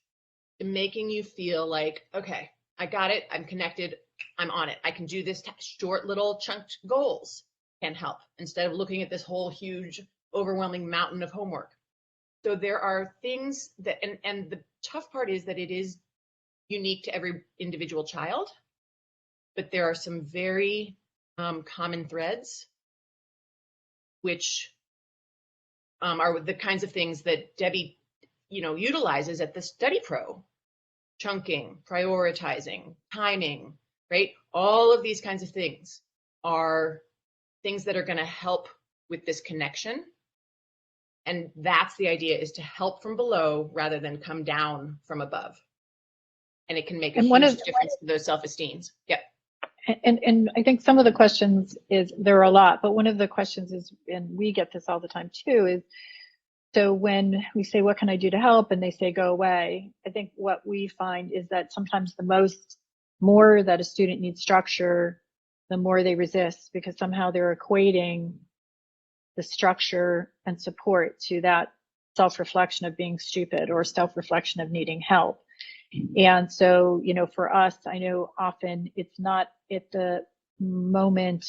Speaker 2: to making you feel like, okay, I got it. I'm connected. I'm on it. I can do this. Short little chunked goals can help instead of looking at this whole huge, overwhelming mountain of homework. So there are things that, and the tough part is that it is unique to every individual child, but there are some very common threads, which are the kinds of things that Debbie, utilizes at the Study Pro. Chunking, prioritizing, timing, right? All of these kinds of things are things that are going to help with this connection. And that's the idea, is to help from below rather than come down from above. And it can make a huge difference to those self-esteems. Yep.
Speaker 1: And I think some of the questions there are a lot, but one of the questions is, and we get this all the time too, is, so when we say, what can I do to help? And they say, go away. I think what we find is that sometimes the more that a student needs structure, the more they resist, because somehow they're equating the structure and support to that self-reflection of being stupid or self-reflection of needing help. And so, for us, I know often it's not at the moment,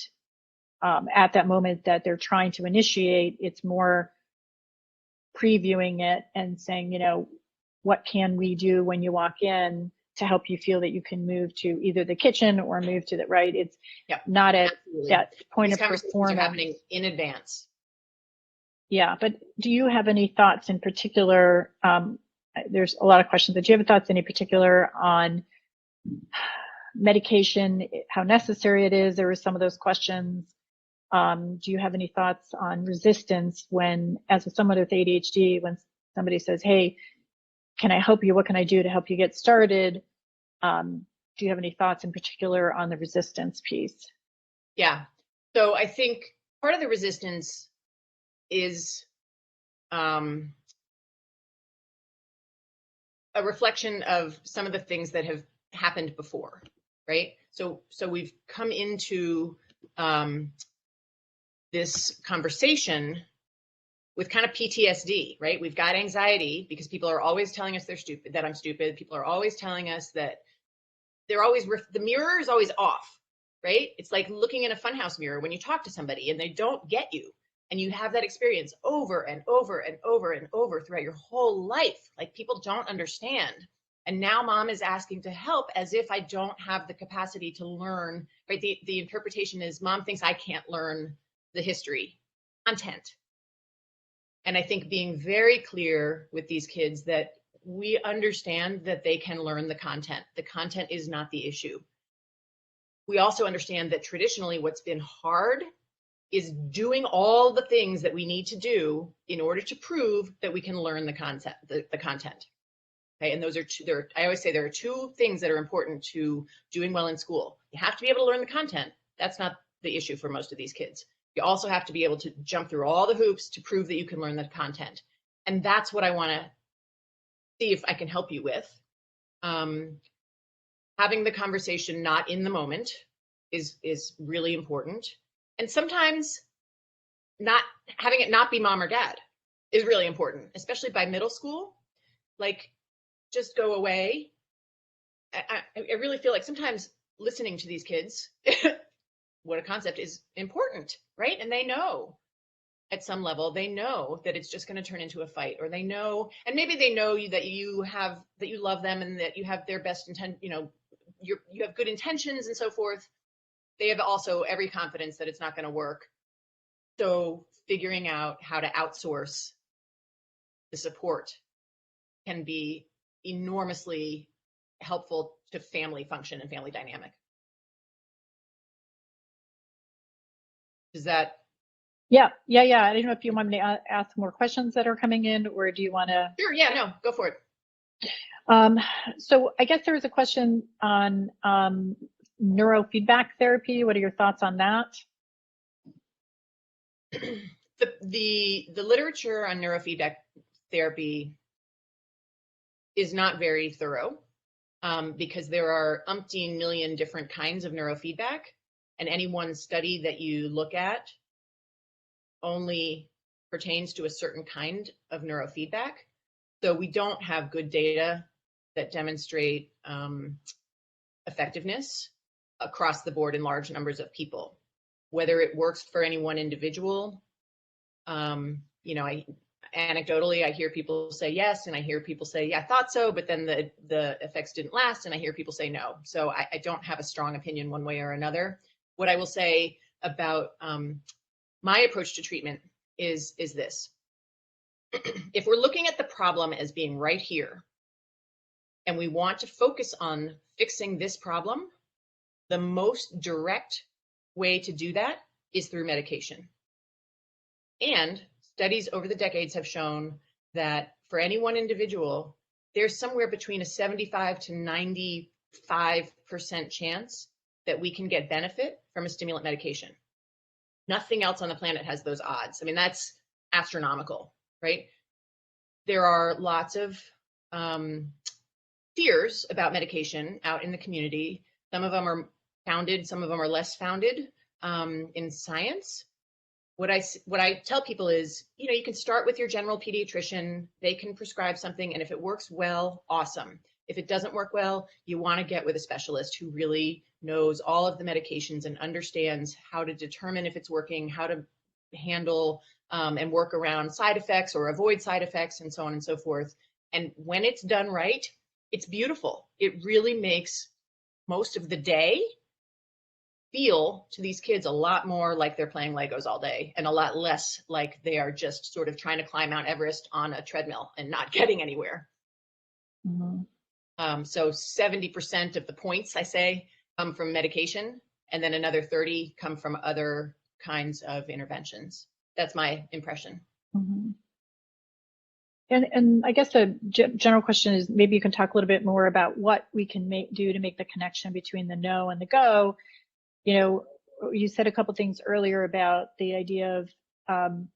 Speaker 1: at that moment that they're trying to initiate, it's more previewing it and saying, what can we do when you walk in to help you feel that you can move to either the kitchen or move to the right. It's not at that point of performance.
Speaker 2: Are happening in advance.
Speaker 1: Yeah, but do you have any thoughts in particular? There's a lot of questions, but do you have thoughts any particular on medication, how necessary it is? There were some of those questions. Do you have any thoughts on resistance when, as someone with ADHD, when somebody says, hey, can I help you? What can I do to help you get started? Do you have any thoughts in particular on the resistance piece?
Speaker 2: Yeah. So I think part of the resistance is a reflection of some of the things that have happened before, right? So we've come into this conversation with kind of PTSD, right? We've got anxiety because people are always telling us they're stupid, that I'm stupid. People are always telling us that the mirror is always off, right? It's like looking in a funhouse mirror when you talk to somebody and they don't get you. And you have that experience over and over and over and over throughout your whole life. Like, people don't understand. And now mom is asking to help as if I don't have the capacity to learn, right? The interpretation is mom thinks I can't learn the history content. And I think being very clear with these kids that we understand that they can learn the content. The content is not the issue. We also understand that traditionally what's been hard is doing all the things that we need to do in order to prove that we can learn the content. Okay, and those are I always say there are two things that are important to doing well in school. You have to be able to learn the content. That's not the issue for most of these kids. You also have to be able to jump through all the hoops to prove that you can learn the content. And that's what I want to see if I can help you with. Having the conversation not in the moment is really important. And sometimes not having it not be mom or dad is really important, especially by middle school. Like, just go away. I really feel like sometimes listening to these kids, what a concept is important, right? And they know at some level, they know that it's just going to turn into a fight, or they know, and maybe they know that you love them and that you have their best intent, you have good intentions and so forth. They have also every confidence that it's not going to work. So figuring out how to outsource the support can be enormously helpful to family function and family dynamic. Is that?
Speaker 1: Yeah. I don't know if you want me to ask more questions that are coming in, or do you want to?
Speaker 2: Sure. Yeah. No. Go for it.
Speaker 1: So I guess there was a question on neurofeedback therapy. What are your thoughts on that?
Speaker 2: The literature on neurofeedback therapy is not very thorough because there are umpteen million different kinds of neurofeedback, and any one study that you look at only pertains to a certain kind of neurofeedback. So we don't have good data that demonstrate effectiveness across the board in large numbers of people. Whether it works for any one individual, I Anecdotally, I hear people say yes, and I hear people say, yeah, I thought so, but then the effects didn't last, and I hear people say no. So I don't have a strong opinion one way or another. What I will say about my approach to treatment is this. If we're looking at the problem as being right here, and we want to focus on fixing this problem, the most direct way to do that is through medication. And studies over the decades have shown that for any one individual, there's somewhere between a 75 to 95% chance that we can get benefit from a stimulant medication. Nothing else on the planet has those odds. I mean, that's astronomical, right? There are lots of fears about medication out in the community. Some of them are founded, some of them are less founded in science. What I tell people is, you can start with your general pediatrician. They can prescribe something, and if it works well, awesome. If it doesn't work well, you want to get with a specialist who really knows all of the medications and understands how to determine if it's working, how to handle and work around side effects or avoid side effects, and so on and so forth. And when it's done right, it's beautiful. It really makes most of the day feel to these kids a lot more like they're playing Legos all day, and a lot less like they are just sort of trying to climb Mount Everest on a treadmill and not getting anywhere.
Speaker 1: Mm-hmm.
Speaker 2: So 70% of the points, I say, come from medication, and then another 30 come from other kinds of interventions. That's my impression.
Speaker 1: Mm-hmm. And I guess the general question is, maybe you can talk a little bit more about what we can do to make the connection between the no and the go. You said a couple things earlier about the idea of,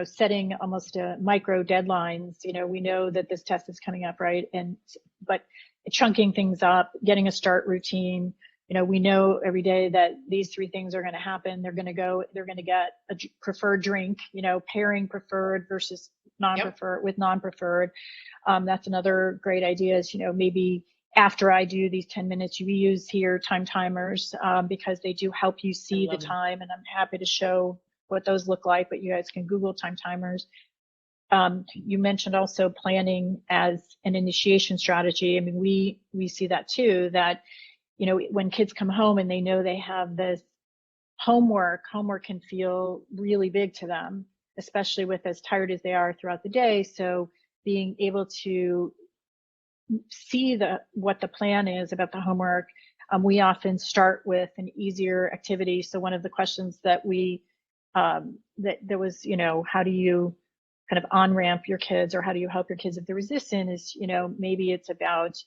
Speaker 1: setting almost micro deadlines. We know that this test is coming up, right? But chunking things up, getting a start routine. We know every day that these three things are going to happen. They're going to get a preferred drink, pairing preferred versus non-preferred. Yep. With non-preferred. That's another great idea is, maybe after I do these 10 minutes, you use here time timers because they do help you see the time. And I'm happy to show what those look like, but you guys can Google time timers. You mentioned also planning as an initiation strategy. I mean, we see that too, that, when kids come home and they know they have this homework can feel really big to them, especially with as tired as they are throughout the day. So being able to see what the plan is about the homework, we often start with an easier activity. So one of the questions that that there was, how do you kind of on-ramp your kids, or how do you help your kids if they're resistant, is, maybe it's about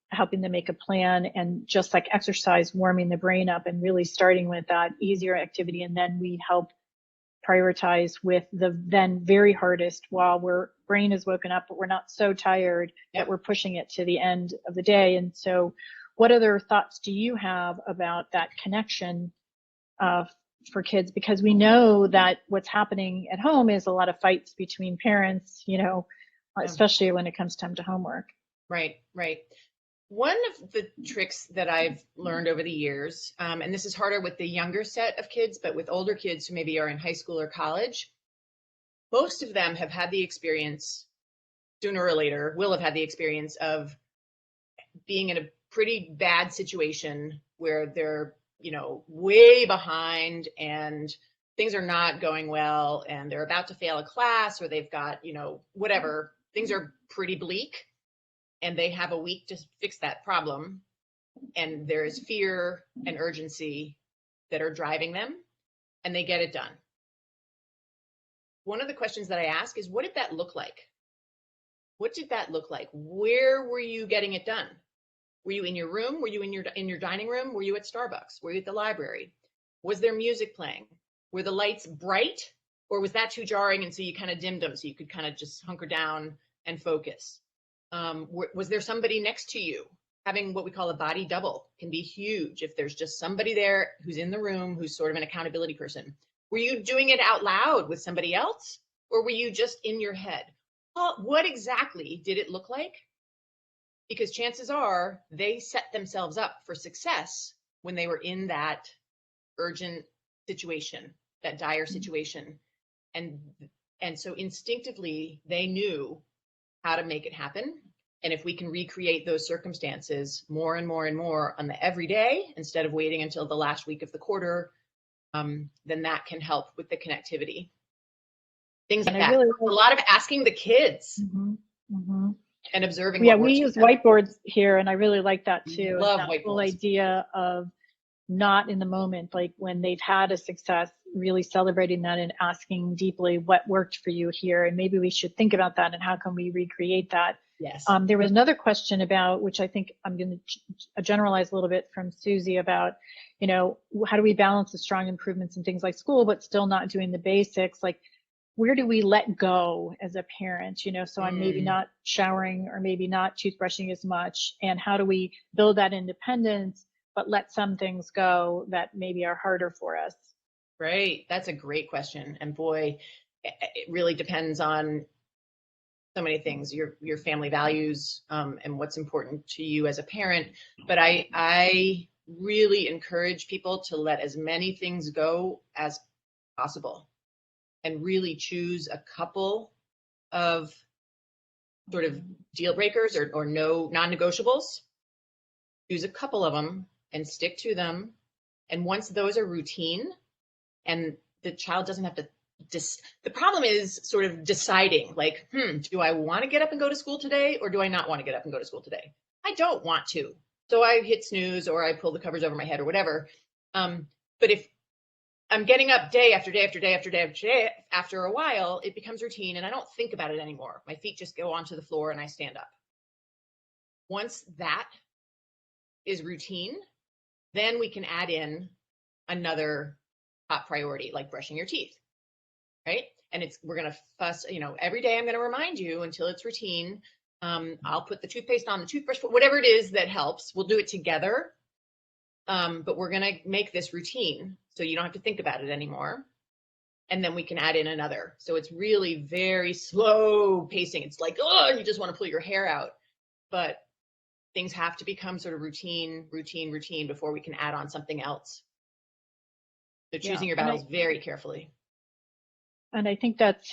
Speaker 1: helping them make a plan, and just like exercise, warming the brain up and really starting with that easier activity. And then we help prioritize with the then very hardest while brain is woken up, but we're not so tired that we're pushing it to the end of the day. And so what other thoughts do you have about that connection for kids? Because we know that what's happening at home is a lot of fights between parents, especially when it comes time to homework.
Speaker 2: Right. One of the tricks that I've learned over the years, and this is harder with the younger set of kids, but with older kids who maybe are in high school or college, most of them have had the experience, sooner or later, will have had the experience of being in a pretty bad situation where they're, way behind and things are not going well, and they're about to fail a class, or they've got, whatever, things are pretty bleak. And they have a week to fix that problem, and there is fear and urgency that are driving them, and they get it done. One of the questions that I ask is, what did that look like? What did that look like? Where were you getting it done? Were you in your room? Were you in your dining room? Were you at Starbucks? Were you at the library? Was there music playing? Were the lights bright, or was that too jarring, and so you kind of dimmed them so you could kind of just hunker down and focus? Was there somebody next to you? Having what we call a body double can be huge if there's just somebody there who's in the room, who's sort of an accountability person. Were you doing it out loud with somebody else, or were you just in your head? What exactly did it look like? Because chances are they set themselves up for success when they were in that urgent situation, that dire situation. And And so instinctively, they knew how to make it happen. And if we can recreate those circumstances more and more and more on the everyday, instead of waiting until the last week of the quarter, then that can help with the connectivity. Things like that. A lot of asking the kids and observing.
Speaker 1: Yeah, we use whiteboards here, and I really like that too.
Speaker 2: Love
Speaker 1: that
Speaker 2: whiteboards.
Speaker 1: whole idea of not in the moment, like when they've had a success, really celebrating that and asking deeply what worked for you here, and maybe we should think about that and how can we recreate that.
Speaker 2: Yes.
Speaker 1: There was another question about, which I think I'm going to generalize a little bit from Susie about, you know, how do we balance the strong improvements in things like school, but still not doing the basics? Like, where do we let go as a parent, you know, so I'm maybe not showering or maybe not toothbrushing as much, and how do we build that independence but let some things go that maybe are harder for us?
Speaker 2: Right, that's a great question, and boy, it really depends on so many things, your family values, and what's important to you as a parent. But I really encourage people to let as many things go as possible, and really choose a couple of sort of deal breakers or no non-negotiables. Choose a couple of them and stick to them. And once those are routine and the child doesn't have to, the problem is sort of deciding like, do I want to get up and go to school today, or do I not want to get up and go to school today? I don't want to. So I hit snooze, or I pull the covers over my head or whatever. But if I'm getting up day after day after day after day after day, after a while, it becomes routine and I don't think about it anymore. My feet just go onto the floor and I stand up. Once that is routine, then we can add in another top priority, like brushing your teeth, right? And we're going to fuss, you know, every day I'm going to remind you until it's routine. I'll put the toothpaste on the toothbrush, whatever it is that helps. We'll do it together. But we're going to make this routine so you don't have to think about it anymore. And then we can add in another. So it's really very slow pacing. It's like, oh, you just want to pull your hair out. But things have to become sort of routine before we can add on something else. So choosing your battles very carefully.
Speaker 1: And I think that's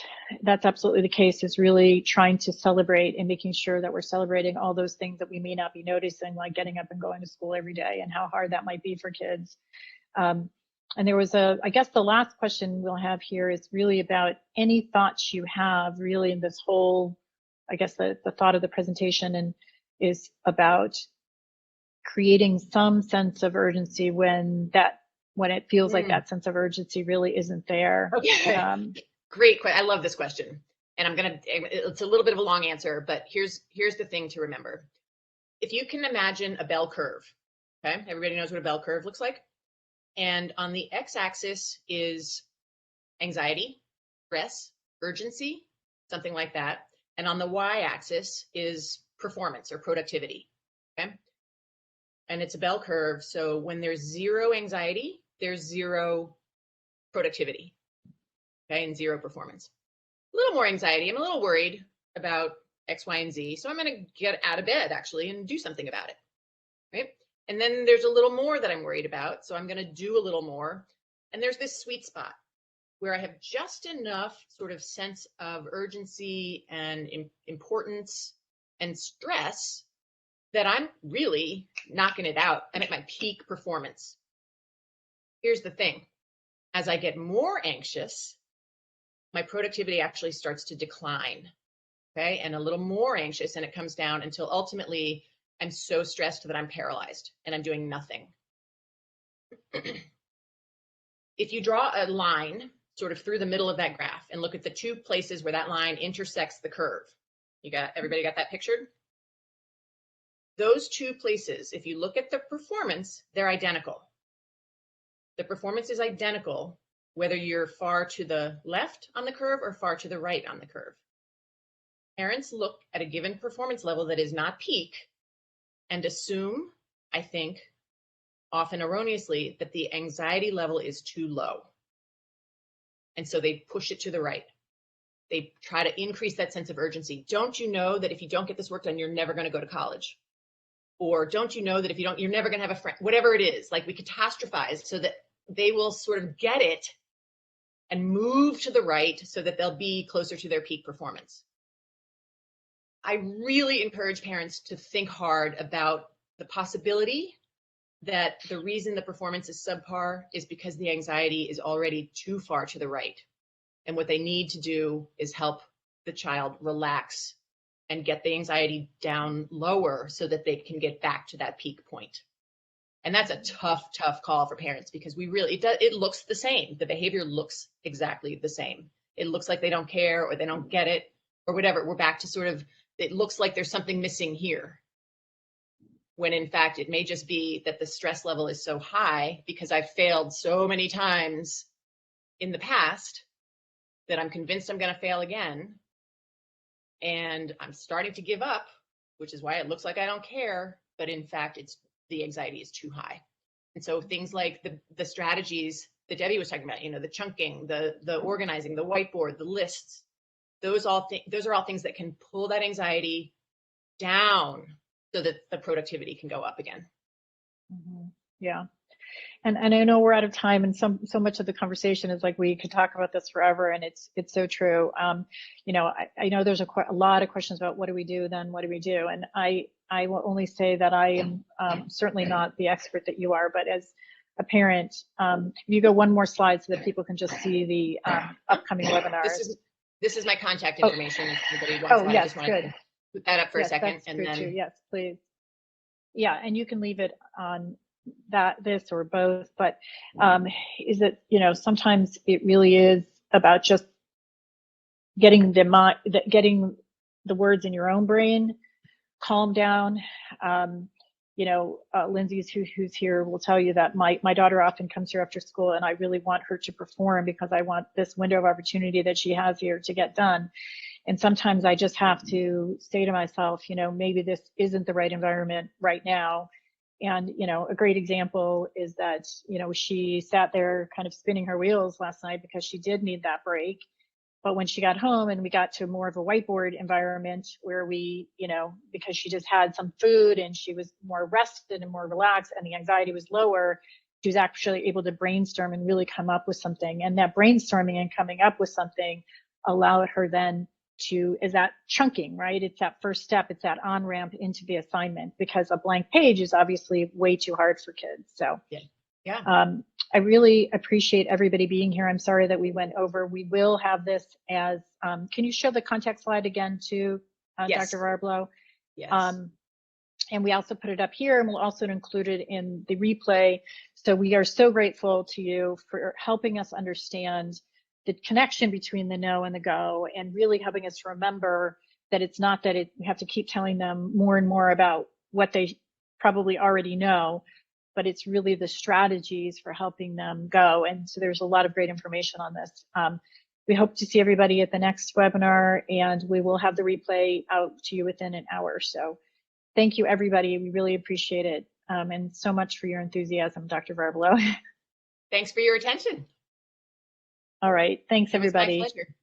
Speaker 1: absolutely the case, is really trying to celebrate and making sure that we're celebrating all those things that we may not be noticing, like getting up and going to school every day and how hard that might be for kids. And there was I guess the last question we'll have here is really about any thoughts you have really in this whole, I guess the thought of the presentation, and is about creating some sense of urgency when it feels like that sense of urgency really isn't there.
Speaker 2: Okay. Great question. I love this question. And it's a little bit of a long answer, but here's the thing to remember. If you can imagine a bell curve, okay? Everybody knows what a bell curve looks like. And on the x-axis is anxiety, stress, urgency, something like that. And on the y-axis is performance or productivity, okay? And it's a bell curve. So when there's zero anxiety, there's zero productivity, okay, and zero performance. A little more anxiety. I'm a little worried about X, Y, and Z. So I'm going to get out of bed actually and do something about it, right? And then there's a little more that I'm worried about. So I'm going to do a little more. And there's this sweet spot where I have just enough sort of sense of urgency and importance and stress that I'm really knocking it out. I'm at my peak performance. Here's the thing. As I get more anxious, my productivity actually starts to decline, okay? And a little more anxious, and it comes down until ultimately I'm so stressed that I'm paralyzed and I'm doing nothing. If you draw a line sort of through the middle of that graph and look at the two places where that line intersects the curve, everybody got that pictured? Those two places, if you look at the performance, they're identical. The performance is identical whether you're far to the left on the curve or far to the right on the curve. Parents look at a given performance level that is not peak and assume, I think, often erroneously, that the anxiety level is too low. And so they push it to the right. They try to increase that sense of urgency. Don't you know that if you don't get this work done, you're never going to go to college? Or don't you know that if you don't, you're never going to have a friend? Whatever it is, like we catastrophize so that they will sort of get it and move to the right so that they'll be closer to their peak performance. I really encourage parents to think hard about the possibility that the reason the performance is subpar is because the anxiety is already too far to the right. And what they need to do is help the child relax and get the anxiety down lower so that they can get back to that peak point. And that's a tough call for parents, because it looks the same. The behavior looks exactly the same. It looks like they don't care, or they don't get it, or whatever. We're back to sort of, it looks like there's something missing here, when in fact it may just be that the stress level is so high because I've failed so many times in the past that I'm convinced I'm going to fail again, and I'm starting to give up, which is why it looks like I don't care, but in fact the anxiety is too high. And so things like the strategies that Debbie was talking about, the chunking, the organizing, the whiteboard, the lists, those are all things that can pull that anxiety down so that the productivity can go up again.
Speaker 1: Mm-hmm. Yeah. And I know we're out of time, and so much of the conversation is like, we could talk about this forever, and it's so true. I know there's a lot of questions about what do we do then, what do we do? And I will only say that I am certainly not the expert that you are, but as a parent, if you go one more slide so that people can just see the upcoming webinars.
Speaker 2: This is my contact information. If anybody wants that,
Speaker 1: yes,
Speaker 2: I just wanted to put that up for a second, and then
Speaker 1: yes, please. Yeah, and you can leave it on this or both, but is it, sometimes it really is about just getting the words in your own brain calm down. Lindsay's who's here will tell you that my daughter often comes here after school, and I really want her to perform because I want this window of opportunity that she has here to get done. And sometimes I just have to say to myself, maybe this isn't the right environment right now. And, a great example is that, she sat there kind of spinning her wheels last night because she did need that break. But when she got home and we got to more of a whiteboard environment where we, because she just had some food and she was more rested and more relaxed and the anxiety was lower, she was actually able to brainstorm and really come up with something. And that brainstorming and coming up with something allowed her then is that chunking, right? It's that first step. It's that on-ramp into the assignment, because a blank page is obviously way too hard for kids. So
Speaker 2: yeah.
Speaker 1: I really appreciate everybody being here. I'm sorry that we went over. We will have this as, can you show the contact slide again too,
Speaker 2: Yes.
Speaker 1: Dr. Varblow?
Speaker 2: Yes.
Speaker 1: And we also put it up here, and we'll also include it in the replay. So we are so grateful to you for helping us understand the connection between the no and the go, and really helping us remember that it's not that we have to keep telling them more and more about what they probably already know, but it's really the strategies for helping them go. And so there's a lot of great information on this. We hope to see everybody at the next webinar, and we will have the replay out to you within an hour. So thank you, everybody. We really appreciate it. And so much for your enthusiasm, Dr. Varblow.
Speaker 2: Thanks for your attention.
Speaker 1: All right. Thanks, everybody.
Speaker 2: It was my pleasure.